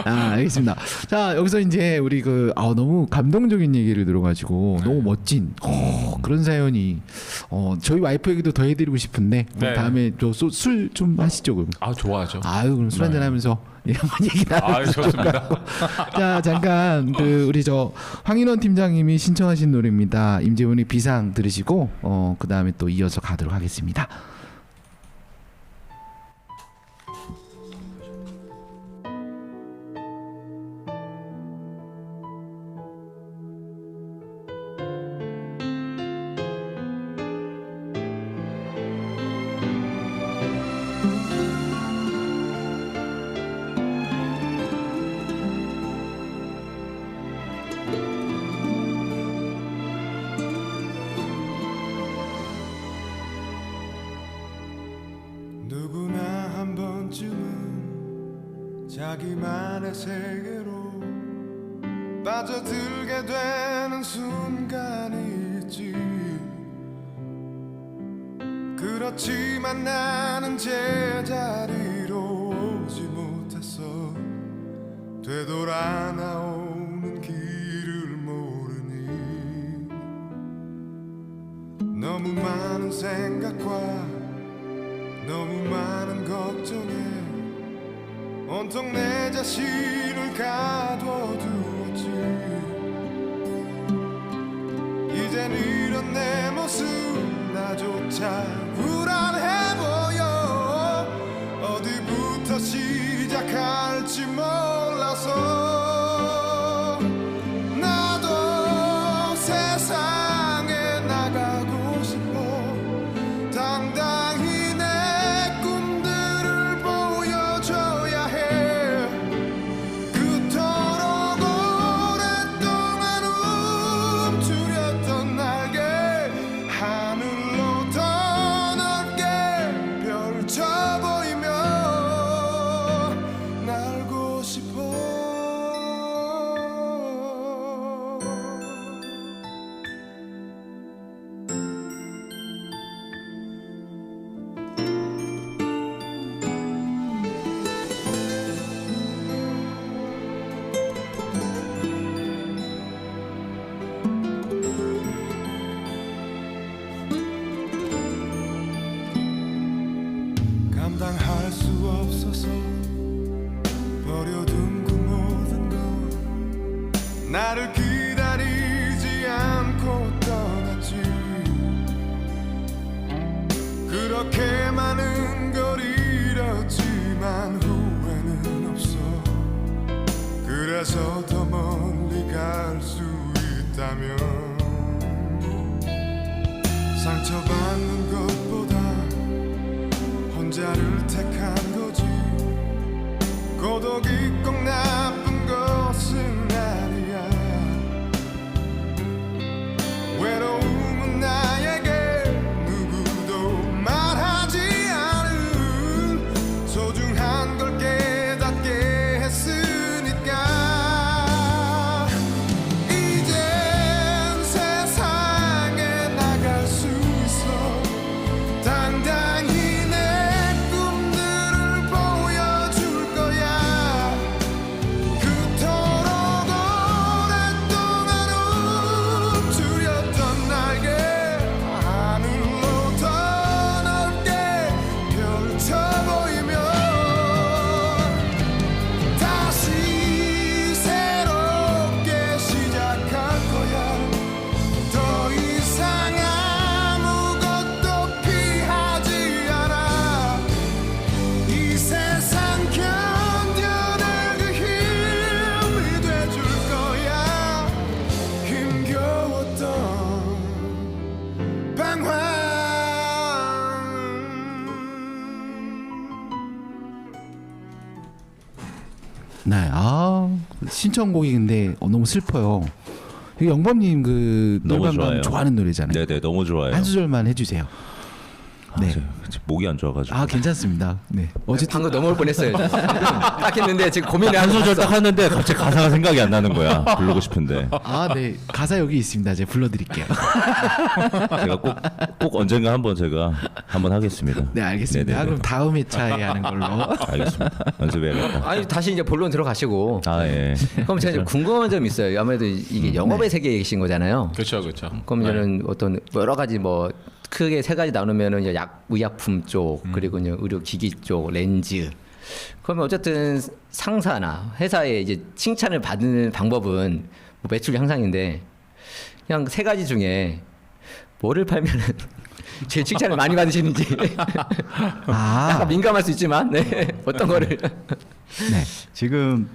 알겠습니다. 자, 여기서 이제 우리 너무 감동적인 얘기를 들어가지고 너무 멋진 그런 사연이 저희 와이프에게도 더 해드리고 싶은데 네. 다음에 술 좀 하시죠 그럼. 좋아하죠. 그럼 술 한잔 하면서 한번 얘기 나누면 좋습니다. 자, 잠깐 우리 황인원 팀장님이 신청하신 노래입니다. 임재훈의 비상 들으시고 그 다음에 또 이어서 가도록 하겠습니다. 누구나 한 번쯤은 자기만의 세계로 빠져들게 되는 순간이 있지. 그렇지만 나는 제자리로 오지 못했어. 되돌아 나오는 길을 모르니 너무 많은 생각과 너무 많은 걱정에 온통 내 자신을 가둬두었지. 이젠 이런 내 모습 나조차 불안해 보여. 어디부터 시작할지 몰라서 나도 세상에 나가고 싶어. 당당히 내 꿈들을 보여줘야 해. 그토록 오랫동안 움츠렸던 날개 하늘로 더 넓게 펼쳐 보이며 날고 싶어. 버려둔 그 모든 건 나를 기다리지 않고 떠났지. 그렇게 많은 걸 잃었지만 후회는 없어. 그래서 더 멀리 갈 수 있다면 상처받는 것보다 혼자를 택한 거지. 고독이 꼭 나쁜 것은 아니야. 외로움은 나에게 누구도 말하지 않은 소중한 걸 깨닫게 했으니까. 이젠 세상에 나갈 수 있어. 당당히 내 꿈들을 보여줄 거야. 그토록 오랫동안 움츠렸던 날개 하늘로 더 넓게 펼쳐 보이면 다시 새롭게 시작할 거야. 더 이상 아무것도 피하지 않아. 이 세상 견뎌낼 그 힘이 돼줄 거야. 힘겨웠던 방황. 네, 신청곡이 근데 너무 슬퍼요. 이거 영범님 그 너무 노래방 좋아요. 좋아하는 노래잖아요. 네네 너무 좋아요. 한 소절만 해주세요. 네. 목이 안 좋아가지고. 괜찮습니다. 네. 어쨌든 방금 넘어올 뻔했어요. 딱 했는데 지금 고민을 한 하고 소절 있어. 딱 하는데 갑자기 가사가 생각이 안 나는 거야. 부르고 싶은데 네. 가사 여기 있습니다. 제가 불러드릴게요. 제가 꼭 언젠가 한번 제가 한번 하겠습니다. 네, 알겠습니다. 네네네. 그럼 다음 회차에 하는 걸로. 알겠습니다. 연습해야겠다. 아니 다시 이제 본론 들어가시고. 아 예. 그럼 제가 이제 궁금한 점이 있어요. 아무래도 이게 영업의 세계에 계신 거잖아요. 그렇죠, 그렇죠. 그럼 저는 어떤 여러 가지 뭐 크게 세 가지 나누면은 이제 의약품 쪽 그리고 이제 의료 기기 쪽 렌즈. 그러면 어쨌든 상사나 회사에 이제 칭찬을 받는 방법은 뭐 매출 향상인데 그냥 세 가지 중에 뭐를 팔면은 제일 칭찬을 많이 받으시는지 약간 민감할 수 있지만 네. 어떤 거를 네. 지금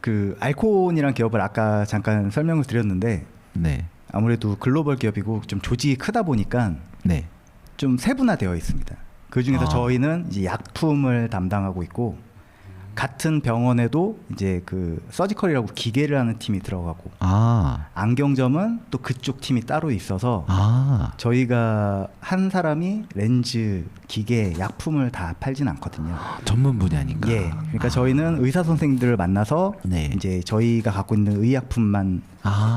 그 알콘이란 기업을 아까 잠깐 설명을 드렸는데 네. 아무래도 글로벌 기업이고 좀 조직이 크다 보니까 네. 좀 세분화되어 있습니다. 그 중에서 저희는 이제 약품을 담당하고 있고 같은 병원에도 이제 그 서지컬이라고 기계를 하는 팀이 들어가고 안경점은 또 그쪽 팀이 따로 있어서 저희가 한 사람이 렌즈, 기계, 약품을 다 팔진 않거든요. 전문 분야니까. 예. 그러니까 저희는 의사 선생님들을 만나서 네. 이제 저희가 갖고 있는 의약품만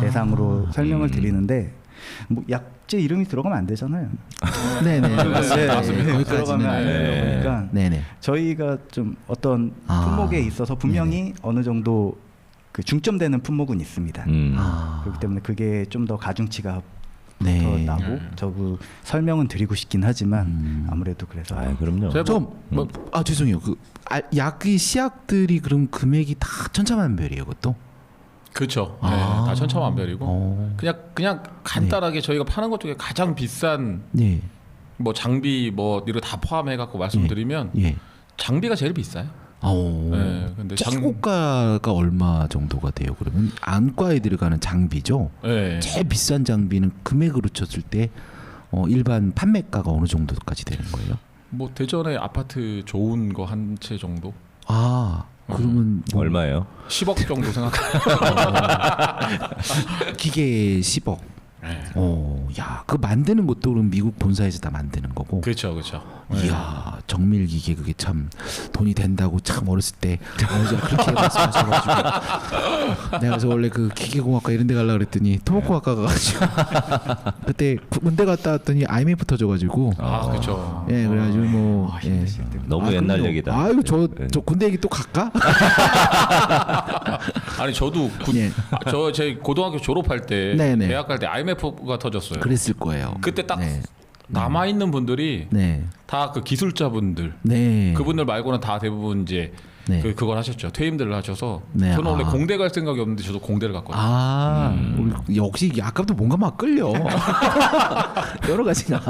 대상으로 설명을 드리는데 뭐 약제 이름이 들어가면 안 되잖아요. 네네. 들어가면 안 네. 되는 거니까 네네. 저희가 좀 어떤 품목에 있어서 분명히 어느 정도 그 중점되는 품목은 있습니다. 그렇기 때문에 그게 좀 더 가중치가 네. 더 나고 저그 설명은 드리고 싶긴 하지만 아무래도 그래서 그럼요. 죄송해요. 그 약의 시약들이 그럼 금액이 다 천차만별이에요, 그것도? 그렇죠. 네, 다 천차만별이고 그냥 간단하게 저희가 파는 것 중에 가장 비싼 네. 뭐 장비 뭐 이런 다 포함해 갖고 말씀드리면 예. 장비가 제일 비싸요. 네, 근데 최고가가 얼마 정도가 돼요? 그러면 안과에 들어가는 장비죠. 네. 제일 비싼 장비는 금액으로 쳤을 때 일반 판매가가 어느 정도까지 되는 거예요? 뭐 대전에 아파트 좋은 거 한 채 정도. 그러면 뭐 얼마예요? 10억 정도 생각해요. 기계 10억. 네. 야, 그 만드는 것도 그럼 미국 본사에서 다 만드는 거고. 그렇죠, 그렇죠. 이야, 정밀 기계 그게 참 돈이 된다고 참 어렸을 때 그렇게 말씀하셔가지고 내가 그래서 원래 그 기계공학과 이런 데 가려고 그랬더니 토목공학과 가가지고 그때 군대 갔다 왔더니 IMF 터져가지고 그렇죠. 예, 그래가지고 뭐 예. 너무 옛날 그럼요. 얘기다. 아이고 저 군대 얘기 또 갈까? 아니 저도 예. 제 고등학교 졸업할 때 네네. 대학 갈 때 IMF가 터졌어요. 그랬을 거예요. 그때 딱 네. 남아 있는 분들이 네. 다 그 기술자분들 네. 그분들 말고는 다 대부분 이제 네. 그걸 하셨죠. 퇴임들을 하셔서 네. 저는 원래 아. 공대 갈 생각이 없는데 저도 공대를 갔거든요. 역시 아까부터 뭔가 막 끌려. 여러 가지가.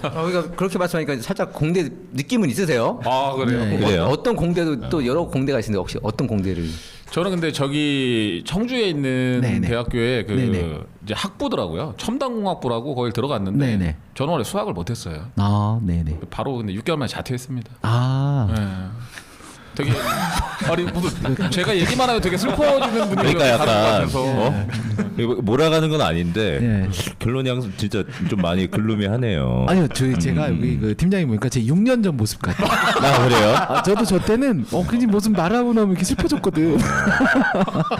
그러니까 그렇게 말씀하니까 살짝 공대 느낌은 있으세요? 아 그래요? 네. 그래요? 어떤 공대도 또 여러 공대가 있는데 혹시 어떤 공대를? 저는 근데 저기 청주에 있는 네네. 대학교에 그 네네. 이제 학부더라고요. 첨단공학부라고 거기 들어갔는데 네네. 저는 원래 수학을 못했어요. 아, 네네. 바로 근데 6개월 만에 자퇴했습니다. 아, 네. 되게 아니 무슨 제가 얘기만 해도 되게 슬퍼지는 분이 그러니까 약간 같아서 이거 몰아가는 건 아닌데 네. 결론이 항상 진짜 좀 많이 글루미하네요. 아니요, 제가 여기 그 팀장님 보니까 제 6년 전 모습 같아요. 아 그래요? 저도 저 때는 괜히 무슨 말하고 나면 이렇게 슬퍼졌거든.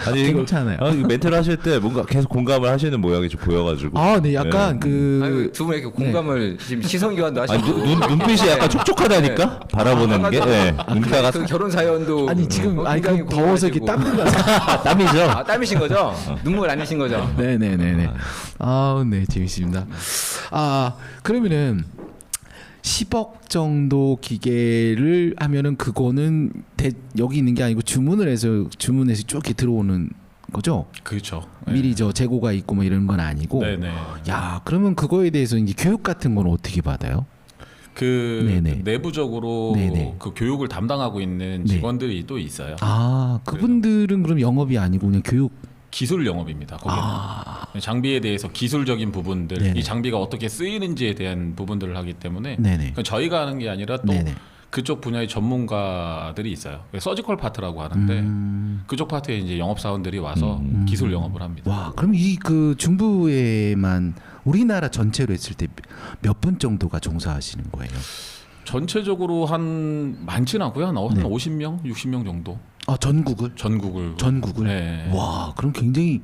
아니 이거 괜찮아요. 이거 멘트를 하실 때 뭔가 계속 공감을 하시는 모양이 좀 보여가지고. 아, 네, 약간 두 분 이렇게 공감을 지금 시선 교환도 아니, 하시고 눈빛이 약간 촉촉하다니까 바라보는 게. 네. 눈가가 그 결혼 사연도 아니 지금 굉장히 더워서 이렇게 궁금하시고. 땀이 나서. 땀이죠. 아 땀이신 거죠? 눈물 아니신 거죠? 네네네네. 아, 네, 재밌습니다. 아, 그러면은 10억 정도 기계를 하면은 그거는 여기 있는 게 아니고 주문해서 쭉 이렇게 들어오는 거죠? 그렇죠. 미리 저 재고가 있고 뭐 이런 건 아니고. 네네. 야, 그러면 그거에 대해서 이제 교육 같은 건 어떻게 받아요? 그 네네. 내부적으로 네네. 그 교육을 담당하고 있는 네. 직원들이 또 있어요. 아, 그분들은 그럼 영업이 아니고 그냥 교육. 기술 영업입니다. 거기는 장비에 대해서 기술적인 부분들, 네네. 이 장비가 어떻게 쓰이는지에 대한 부분들을 하기 때문에 네네. 그러니까 저희가 하는 게 아니라 또 네네. 그쪽 분야의 전문가들이 있어요. 서지컬 파트라고 하는데 그쪽 파트에 이제 영업 사원들이 와서 기술 영업을 합니다. 와, 그럼 이 그 중부에만 우리나라 전체로 했을 때 몇 분 정도가 종사하시는 거예요? 전체적으로 한 많지는 않고요. 한 네. 50명, 60명 정도. 아, 전국을? 전국을. 네. 와, 그럼 굉장히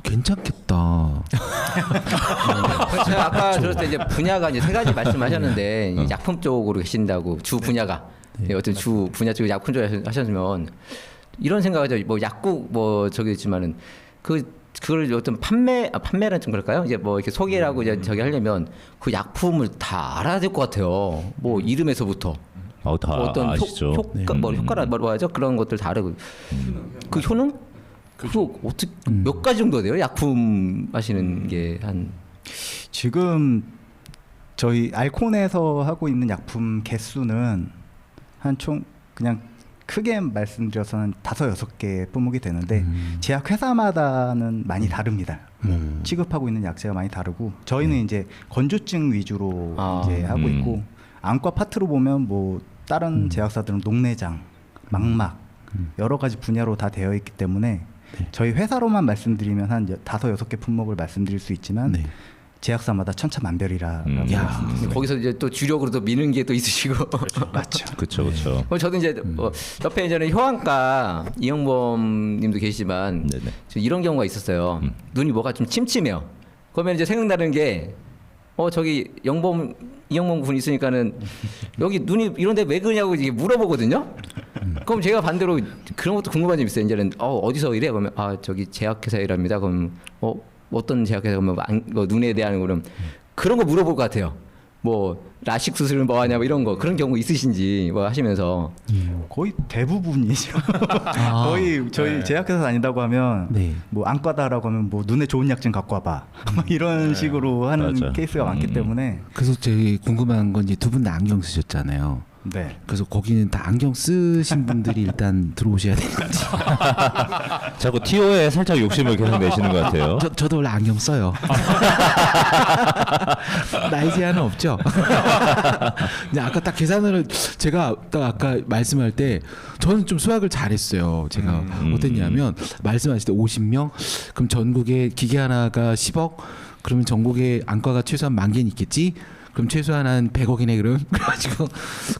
괜찮겠다. 제가 아까 들었을 때 이제 분야가 이제 세 가지 말씀하셨는데 이 약품 쪽으로 계신다고 주 분야가 어떤 주 분야 쪽에 약품 쪽에 하셨으면 이런 생각하죠. 뭐 약국 뭐 저기 있지만은 그걸 어떤 판매는 좀 그럴까요? 이제 뭐 이렇게 소개라고 이제 저기 하려면 그 약품을 다 알아야 될 것 같아요. 뭐 이름에서부터. 다 어떤 아시죠. 효과, 뭐 효과라 뭐라고 하죠? 그런 것들 다르고 그 효능? 그거 어떻게 몇 가지 정도 돼요? 약품 하시는 게 한 지금 저희 알콘에서 하고 있는 약품 개수는 한 총 그냥 크게 말씀드려서는 5-6개 품목이 되는데 제약 회사마다는 많이 다릅니다. 취급하고 있는 약제가 많이 다르고 저희는 이제 건조증 위주로 이제 하고 있고 안과 파트로 보면 뭐 다른 제약사들은 녹내장, 망막 여러 가지 분야로 다 되어 있기 때문에 저희 회사로만 말씀드리면 한 5-6개 품목을 말씀드릴 수 있지만 네. 제약사마다 천차만별이라. 야, 거기서 이제 또 주력으로 또 미는 게 또 있으시고 맞죠. 그렇죠. 저도 이제 옆에 이제는 효안과 이영범님도 계시지만 네네. 저 이런 경우가 있었어요. 눈이 뭐가 좀 침침해요. 그러면 이제 생각나는 게 저기 이영범 군 있으니까는 여기 눈이 이런데 왜 그러냐고 이게 물어보거든요. 그럼 제가 반대로 그런 것도 궁금한 점 있어요. 이제는 어디서 이래? 그러면 저기 제약회사 일합니다. 그럼 어떤 제약회사 그러면 눈에 대한 거는 그런 거 물어볼 것 같아요. 뭐 라식 수술은 뭐 하냐 뭐 이런 거 그런 경우 있으신지 뭐 하시면서 거의 대부분이죠. 거의 저희 제약회사 다닌다고 하면 네. 뭐 안과다라고 하면 뭐 눈에 좋은 약 좀 갖고 와봐 이런 식으로 하는 맞아. 케이스가 많기 때문에 그래서 제가 궁금한 건 이제 두 분 다 안경 쓰셨잖아요. 네. 그래서 거기는 다 안경 쓰신 분들이 일단 들어오셔야 되는지. 자꾸 TO에 살짝 욕심을 계속 내시는 것 같아요. 저도 원래 안경 써요. 나이 제한은 없죠. 근데 아까 딱 계산을 제가 딱 아까 말씀할 때 저는 좀 수학을 잘했어요. 제가 어땠냐면 말씀하실 때 50명 그럼 전국에 기계 하나가 10억 그러면 전국에 안과가 최소한 10,000개는 있겠지. 그럼 최소한 한 100억이네 그럼 그래가지고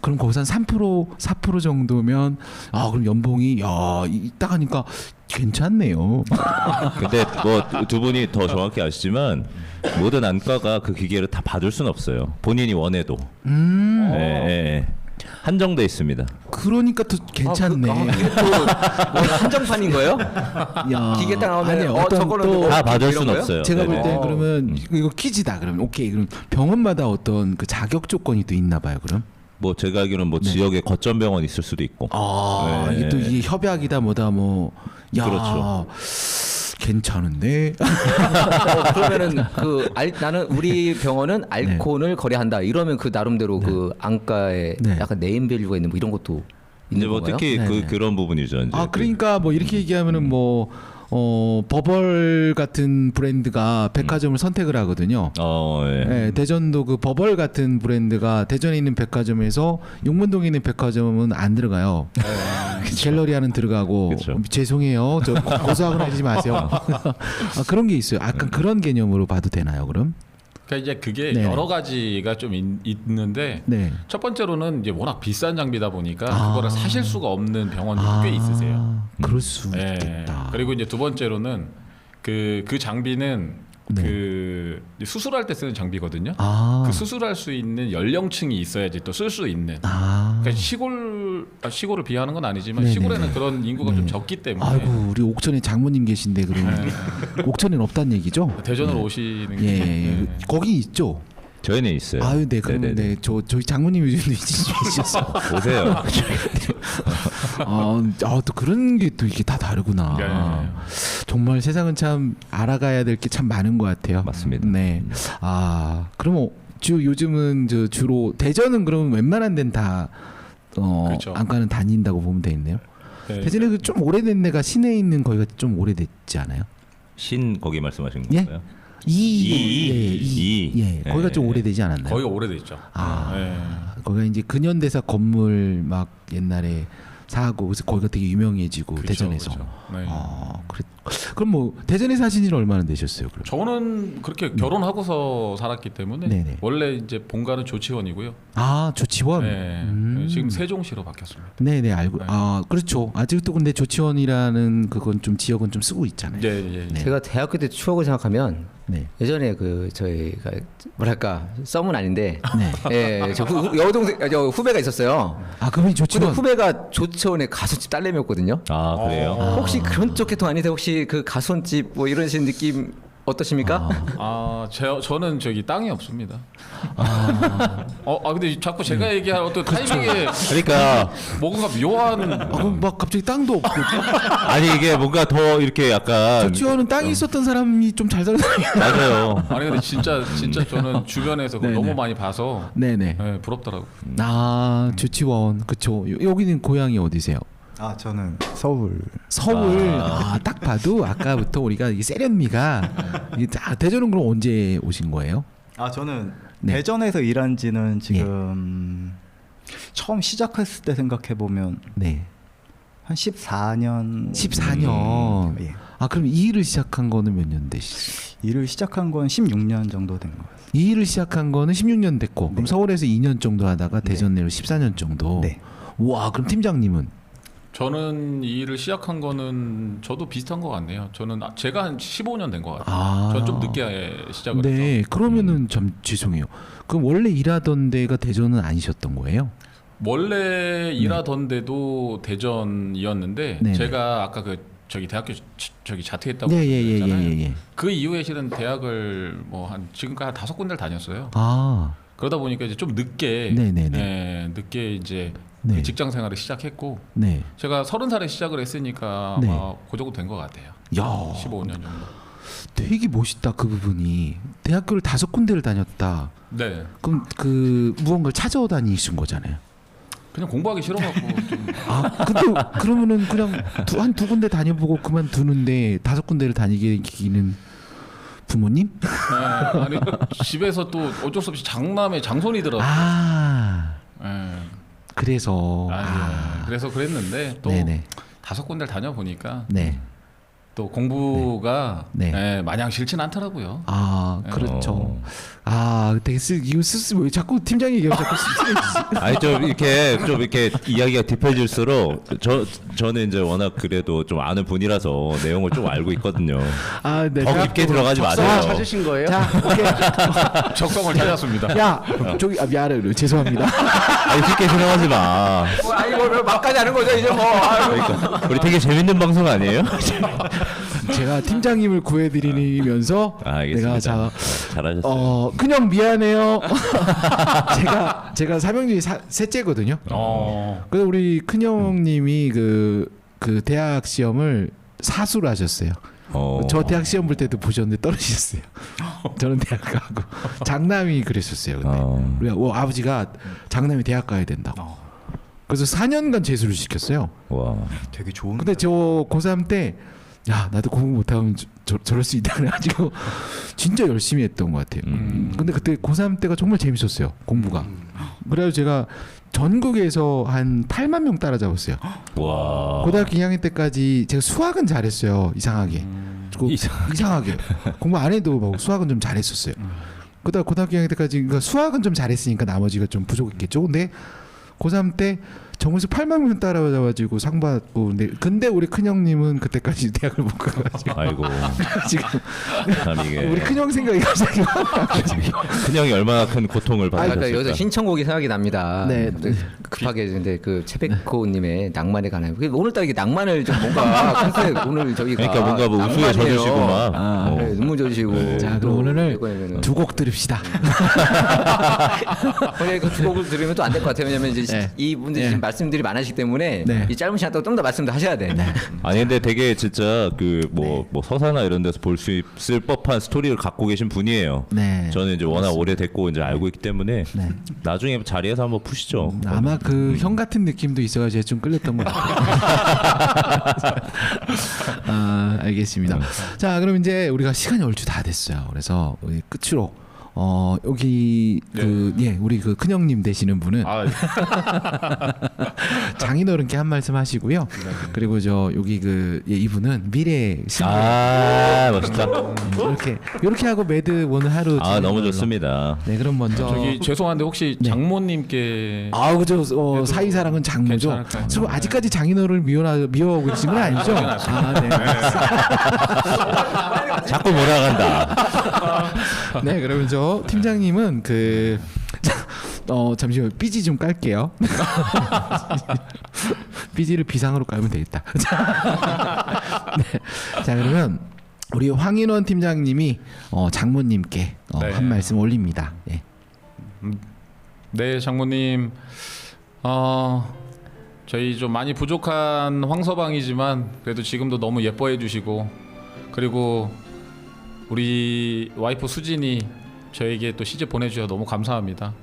그럼 거기서 한 3% 4% 정도면 그럼 연봉이 딱 하니까 괜찮네요. 근데 뭐 두 분이 더 정확히 아시지만 모든 안과가 그 기계를 다 받을 수는 없어요. 본인이 원해도. 네. 한정돼 있습니다. 그러니까 또 괜찮네. 이게 또 한정판인 거예요? 야, 기계 딱 나오면 아니, 어떤 저거는 또 뭐 다 받을 이런 수는 거예요? 없어요. 제가 볼 네네. 때 그러면 이거 퀴즈다 그러면 오케이 그럼 병원마다 어떤 그 자격 조건이 또 있나 봐요 그럼 뭐 제가 알기로는 뭐 지역에 거점 병원 있을 수도 있고. 아, 네. 이게 또 이게 협약이다 뭐다 뭐. 야, 그렇죠. 괜찮은데. 그러면은 나는 우리 병원은 알코올을 거래한다. 이러면 그 나름대로 그 안가에 네. 약간 네임밸류가 있는 뭐 이런 것도 이제 있는 뭐 건가요? 특히 네네. 그런 부분이죠. 이제 아, 그러니까 뭐 이렇게 얘기하면은 뭐 버벌 같은 브랜드가 백화점을 선택을 하거든요. 예. 네, 대전도 그 버벌 같은 브랜드가 대전에 있는 백화점에서 용문동에 있는 백화점은 안 들어가요. 갤러리아는 들어가고. 그쵸. 죄송해요. 저 고소하거나 하지 마세요. 아, 그런 게 있어요. 약간 그런 개념으로 봐도 되나요, 그럼? 그러니까 이제 그게 네. 여러 가지가 좀 있는데 네. 첫 번째로는 이제 워낙 비싼 장비다 보니까 아. 그거를 사실 수가 없는 병원들이 꽤 있으세요. 그럴 수 예. 있겠다. 그리고 이제 두 번째로는 그 장비는 네. 그 수술할 때 쓰는 장비거든요. 아. 그 수술할 수 있는 연령층이 있어야지 또 쓸 수 있는. 아. 그러니까 시골을 비하하는 건 아니지만 네네네. 시골에는 그런 인구가 좀 적기 때문에 아이고, 우리 옥천에 장모님 계신데 그러면 옥천에는 없다는 얘기죠? 대전으로 네. 오시는 예, 게 예. 네. 거기 있죠. 저희는 있어요. 아유, 네, 그러면 네네네. 네, 저희 장모님 요즘도 있으셔서. 오세요. 또 그런 게 또 이게 다 다르구나. 네. 정말 세상은 참 알아가야 될 게 참 많은 것 같아요. 맞습니다. 네. 그럼 요즘은 주로 대전은 그러면 웬만한 데는 다 그렇죠. 안과는 다닌다고 보면 되겠네요. 네. 대전에 그 좀 오래된 데가 시내에 있는 거기가 좀 오래됐지 않아요? 신 거기 말씀하신 예? 건가요? 예. 거기가 좀 예. 오래되지 않았나요? 거기가 오래됐죠. 네. 거기가 이제 근현대사 건물 막 옛날에 사고 그래서 거기가 되게 유명해지고 그쵸, 대전에서. 그쵸. 네. 그럼 뭐 대전에 사신 지는 얼마나 되셨어요? 그럼? 저는 그렇게 결혼하고서 살았기 때문에 네네. 원래 이제 본가는 조치원이고요. 조치원. 네. 지금 세종시로 바뀌었습니다. 네네 알고. 네. 그렇죠. 아직도 근데 조치원이라는 그건 좀 지역은 좀 쓰고 있잖아요. 예. 네. 제가 대학교 때 추억을 생각하면 네. 예전에 저희가 뭐랄까 썸은 아닌데 네. 예, 저 여동생 후배가 있었어요. 그분이 근데 조치원. 후배가 조치원의 가수집 딸내미였거든요. 아 그래요? 혹시 그런 쪽 계통 아닌데 혹시 그 가수집 뭐 이런 식 느낌 어떠십니까? 저는 저기 땅이 없습니다. 근데 자꾸 제가 얘기할 어떤 타이밍에 그러니까 뭔가 묘한 그럼 막 갑자기 땅도 없고. 아니 이게 뭔가 더 이렇게 약간 조치원은 땅이 있었던 사람이 좀 잘 사는 사람이야. 맞아요. 아니 근데 진짜 저는 주변에서 그걸 네네. 너무 많이 봐서 네네. 네, 부럽더라고. 조치원. 그쵸. 여기는 고향이 어디세요? 저는 서울. 서울. 딱 봐도 아까부터 우리가 이 세련미가 대전은 그럼 언제 오신 거예요? 저는 네. 대전에서 일한 지는 지금 처음 시작했을 때 생각해 보면 네. 한 14년. 14년. 예. 그럼 이 일을 시작한 거는 몇 년 되시죠? 일을 시작한 건 16년 정도 된 것 같아요. 이 일을 시작한 거는 16년 됐고, 그럼 네. 서울에서 2년 정도 하다가 대전 내로 14년 정도. 네. 와, 그럼 팀장님은? 저는 이 일을 시작한 거는 저도 비슷한 것 같네요. 저는 제가 한 15년 된 것 같아요. 저는 좀 늦게 시작을 했죠. 네, 그러면은 참 죄송해요. 그럼 원래 일하던 데가 대전은 아니셨던 거예요? 원래 일하던 데도 대전이었는데 네네. 제가 아까 저기 대학교 저기 자퇴했다고 네, 했잖아요. 예. 그 이후에 실은 대학을 뭐 한 지금까지 한 5군데를 다녔어요. 그러다 보니까 이제 좀 늦게 늦게 이제 네. 그 직장 생활을 시작했고 네. 제가 30살에 시작을 했으니까 네. 아마 그 정도 된 것 같아요. 야, 15년 정도. 되게 멋있다 그 부분이. 대학교를 5군데를 다녔다. 네. 그럼 그 무언가를 찾아다니신 거잖아요. 그냥 공부하기 싫어갖고 좀 근데 그러면은 그냥 한 두 군데 다녀보고 그만두는데 5군데를 다니기는 부모님? 네, 아니 집에서 또 어쩔 수 없이 장남의 장손이더라고요. 네. 그래서 그래서 그랬는데 또 네네. 5군데를 다녀보니까 네. 또 공부가 네. 네, 마냥 싫진 않더라고요. 그렇죠. 되게 이거 왜 자꾸 팀장이 얘기하면 자꾸 씁쓸해지지? 아니 좀 이렇게 이야기가 딥해질수록 저는 이제 워낙 그래도 좀 아는 분이라서 내용을 좀 알고 있거든요. 네. 더 깊게 들어가지 마세요. 찾으신 거예요? 자, 오케이. 적성을 찾았습니다. 야, 저기 미안해요. 죄송합니다. 아니 깊게 들어가지 마. 아니 뭐 막까지 하는 거죠 이제 뭐. 그러니까 우리 되게 재밌는 방송 아니에요? 제가 팀장님을 구해드리면서 알겠습니다. 내가 잘하셨어요. 그냥 미안해요. 제가 삼형제의 셋째거든요. 그래서 우리 큰형님이 그 대학 시험을 사수를 하셨어요. 저 대학 시험 볼 때도 보셨는데 떨어지셨어요. 저는 대학 가고 장남이 그랬었어요. 근데 우리 아버지가 장남이 대학 가야 된다고. 그래서 4년간 재수를 시켰어요. 와. 되게 좋은. 근데 저 고3 때 야 나도 공부 못하면 저럴 수 있다 그래가지고 진짜 열심히 했던 것 같아요. 근데 그때 고3 때가 정말 재밌었어요. 공부가. 그래서 제가 전국에서 한 8만 명 따라잡았어요. 와. 고등학교 2학년 때까지 제가 수학은 잘했어요. 이상하게. 이상하게 공부 안 해도 막 수학은 좀 잘했었어요. 그다음 고등학교 2학년 때까지 그러니까 수학은 좀 잘했으니까 나머지가 좀 부족했겠죠. 근데 고3 때 정부에서 8만 명 따라잡아가지고 상 받고 근데 우리 큰형님은 그때까지 대학을 못 가가지고 아이고. 지금 참 이게 우리 큰형 생각이 갑자기 큰형이 얼마나 큰 고통을 아까 받으셨을까. 여기서 신청곡이 생각이 납니다. 네. 급하게 근데 그 채백호님의 낭만에 관한 오늘따라 이게 낭만을 좀 뭔가 컨셉 오늘 저희가 그러니까 뭔가 뭐 우수에 젖으시고 막. 네, 눈물 젖으시고 자 그럼 오늘은 두 곡 들읍시다. 근데 그 두 곡을 들으면 또 안 될 것 같아요. 왜냐면 이제 네. 이분들이 네. 지금 말씀들이 많으시기 때문에 네. 이 짧은 시간 동안 좀 더 말씀도 하셔야 돼. 아니 근데 되게 진짜 그 뭐 서사나 이런 데서 볼 수 있을 법한 스토리를 갖고 계신 분이에요. 네. 저는 이제 워낙 오래됐고 이제 알고 있기 때문에 네. 나중에 자리에서 한번 푸시죠. 아마 그 형 같은 느낌도 있어가지고 좀 끌렸던 것 같아요. 알겠습니다. 자, 그럼 이제 우리가 시간이 얼추 다 됐어요. 그래서 우리 끝으로 여기 우리 그 큰형님 되시는 분은 장인어른께 한 말씀 하시고요. 그리고 저 여기 이분은 미래 신부. 멋있다. 이렇게 하고 매드 오늘 하루. 너무 걸로. 좋습니다. 네, 그럼 먼저. 저기 죄송한데 혹시 네. 장모님께 그죠. 사이사랑은 장모죠. 괜찮을까요? 지금 아직까지 장인어른을 미워하고 계신 건 아니죠? 네. 자꾸 몰아간다. 네, 그러면 저 팀장님은 잠시만 삐지 좀 깔게요. 삐지를 비상으로 깔면 되겠다. 네. 자, 그러면 우리 황인원 팀장님이 장모님께 네. 한 말씀 올립니다. 예. 네 장모님 저희 좀 많이 부족한 황서방이지만 그래도 지금도 너무 예뻐해 주시고 그리고 우리 와이프 수진이 저에게 또 시집 보내주셔서 너무 감사합니다.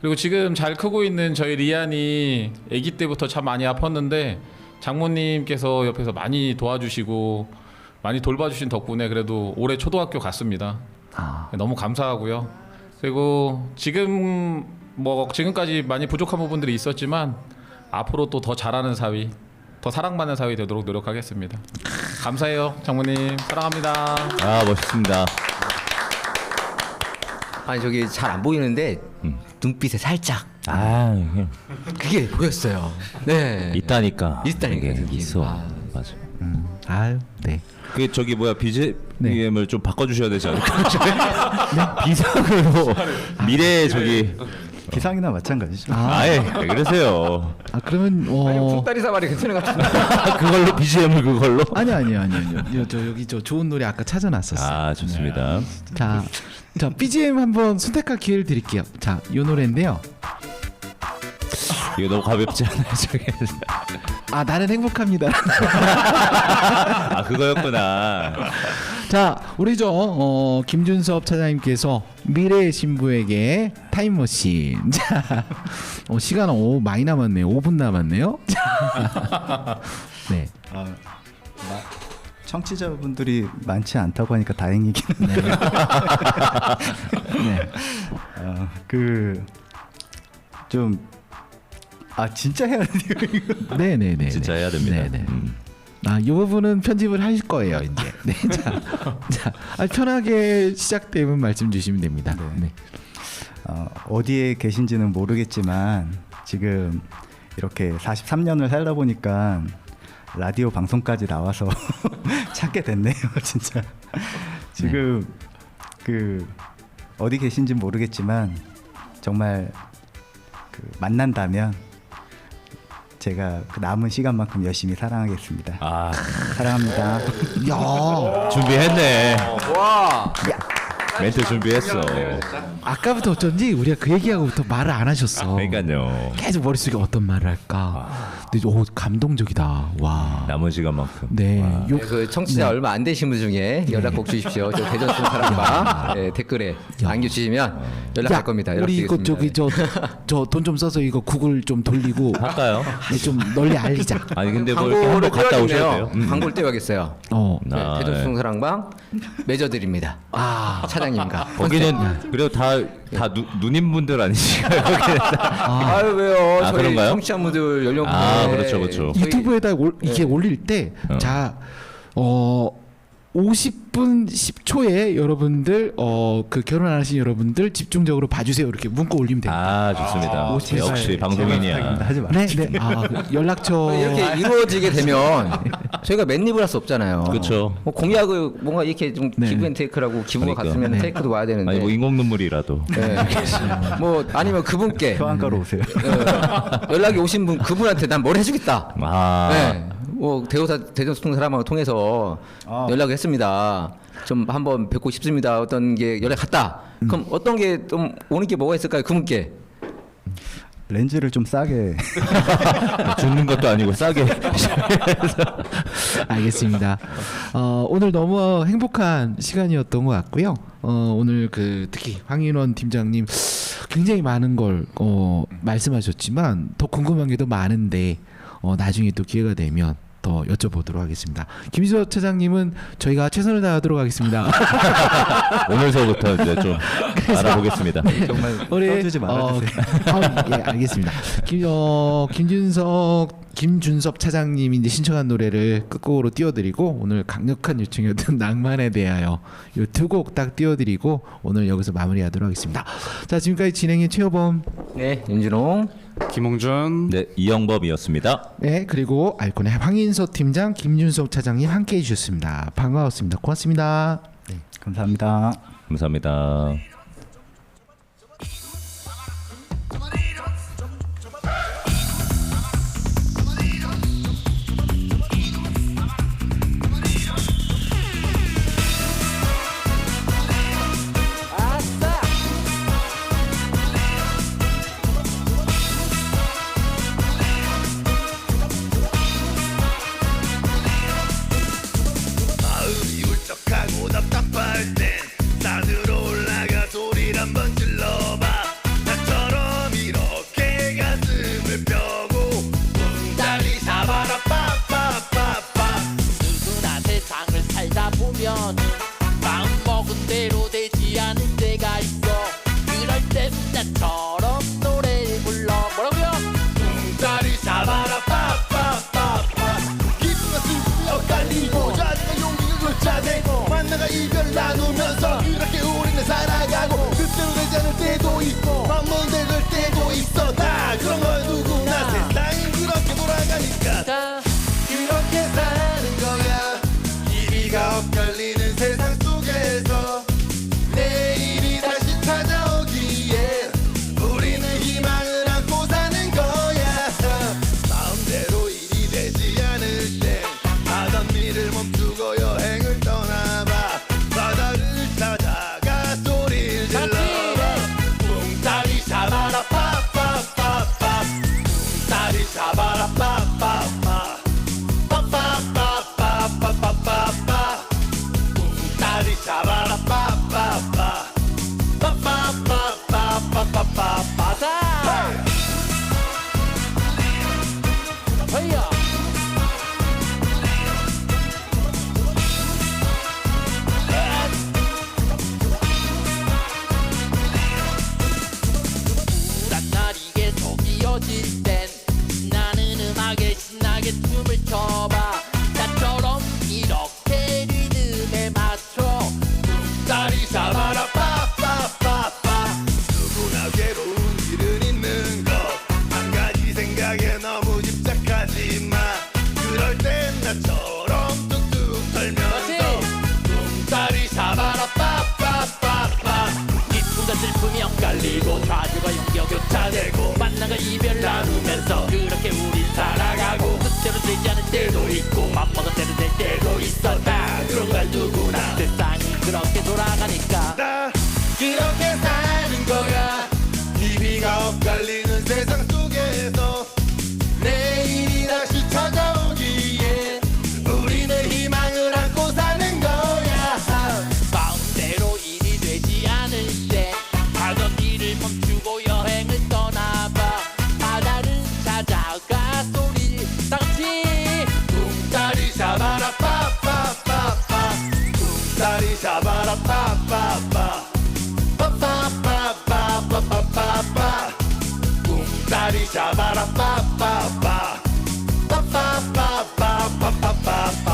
그리고 지금 잘 크고 있는 저희 리안이 아기 때부터 참 많이 아팠는데 장모님께서 옆에서 많이 도와주시고 많이 돌봐주신 덕분에 그래도 올해 초등학교 갔습니다. 너무 감사하고요. 그리고 지금까지 많이 부족한 부분들이 있었지만 앞으로 또 더 잘하는 사위, 더 사랑받는 사위 되도록 노력하겠습니다. 감사해요, 장모님. 사랑합니다. 멋있습니다. 아니 저기 잘 안 보이는데 눈빛에 살짝 그게 보였어요. 네. 있다니까. 있다니까. 이게 있어. 맞아. 네. 그 저기 뭐야 BGM을 좀 바꿔주셔야 되지 않을까? 비상으로 미래의 저기 비상이나 마찬가지죠. 왜 그러세요? 그러면 쿵따리 사발이 괜찮은 것 같은데. 그걸로 BGM을 그걸로? 아니요. 여기 저 좋은 노래 아까 찾아놨었어요. 좋습니다. 자 BGM 한번 선택할 기회를 드릴게요. 자, 이 노래인데요. 이거 너무 가볍지 않아요, 저게? 나는 행복합니다. 그거였구나. 자, 우리 김준섭 차장님께서 미래의 신부에게 타임머신. 자, 시간 많이 남았네요. 5분 남았네요. 네. 청취자분들이 많지 않다고 하니까 다행이긴 한데. 네. 진짜 해야 돼요 이거. 네네네. 진짜 해야 됩니다. 네네. 이 부분은 편집을 하실 거예요 이제. 네. 자, 편하게 시작되면 말씀 주시면 됩니다. 네. 어디에 계신지는 모르겠지만 지금 이렇게 43년을 살다 보니까 라디오 방송까지 나와서 찾게 됐네요, 진짜. 지금 어디 계신지 모르겠지만 정말 만난다면 제가 그 남은 시간만큼 열심히 사랑하겠습니다. 아 사랑합니다. 야, 준비했네. 와. 멘트 준비했어. 아까부터 어쩐지 우리가 그 얘기하고부터 말을 안 하셨어. 그러니까요. 계속 머릿속에 어떤 말을 할까. 근데 오, 감동적이다. 와. 남은 시간만큼. 네. 요, 그 청취자 얼마 안 되신 분 중에 연락 꼭 주십시오. 저 대전 쓰는 사람과 댓글에 남겨주시면 연락할 겁니다. 우리 이거 연락드리겠습니다. 저기 저 돈 좀 써서 이거 구글 좀 돌리고 할까요? 네, 좀 널리 알리자. 아니 근데 뭐 이렇게 한번 갔다 오셔야 돼요. 광고를 떼야겠어요. 어. 네, 아, 대전 네. 쓰는 사랑방 맺어드립니다. 아. 차장님과. 거기는 그래도 다 누님분들 아니신가요? 아유 왜요? 아, 저희 그런가요? 청취자분들 연령대. 아, 그렇죠, 그렇죠. 유튜브에다 이게 올릴 때 자 50분 10초에 여러분들 그 결혼 안 하신 여러분들 집중적으로 봐주세요 이렇게 문구 올리면 됩니다. 아 좋습니다. 제발, 역시 제발 방송인이야. 부탁입니다. 하지 마. 네, 네. 아, 그 연락처 이렇게 이루어지게 되면 저희가 맨입을 할 수 없잖아요. 그렇죠. 뭐 공약을 뭔가 이렇게 좀 네. 기브앤테이크라고 기부가 그러니까. 갔으면 네. 테이크도 와야 되는데. 아니 뭐 인공 눈물이라도. 네. 뭐 아니면 그분께 교환가로 오세요. 연락이 오신 분 그분한테 난 뭘 해주겠다. 아 네. 뭐 대전 소통 사람하고 통해서 연락을 했습니다. 좀 한번 뵙고 싶습니다. 어떤 게 연락 갔다. 그럼 어떤 게 좀 오는 게 뭐가 있을까요? 그분께. 렌즈를 좀 싸게. 죽는 것도 아니고 싸게. 알겠습니다. 오늘 너무 행복한 시간이었던 것 같고요. 오늘 그 특히 황인원 팀장님 굉장히 많은 걸 말씀하셨지만 더 궁금한 게 더 많은데 나중에 또 기회가 되면 더 여쭤보도록 하겠습니다. 김지호 차장님은 저희가 최선을 다하도록 하겠습니다. 오늘서부터 이제 좀 알아보겠습니다. 정말 우리 써주지 말아주세요. 예, 알겠습니다. 김준섭 차장님이 이제 신청한 노래를 끝곡으로 띄워드리고 오늘 강력한 요청이었던 낭만에 대하여 이 두 곡 딱 띄워드리고 오늘 여기서 마무리하도록 하겠습니다. 자 지금까지 진행의 최호범, 네, 윤진홍. 김홍준. 네 이영범이었습니다. 네 그리고 알콘의 황인서 팀장, 김준섭 차장님 함께해 주셨습니다. 반가웠습니다. 고맙습니다. 네, 감사합니다. 감사합니다. 마음이 울적하고 답답할 땐 산으로 올라가 빠바라빠빠빠 빠빠빠빠빠빠빠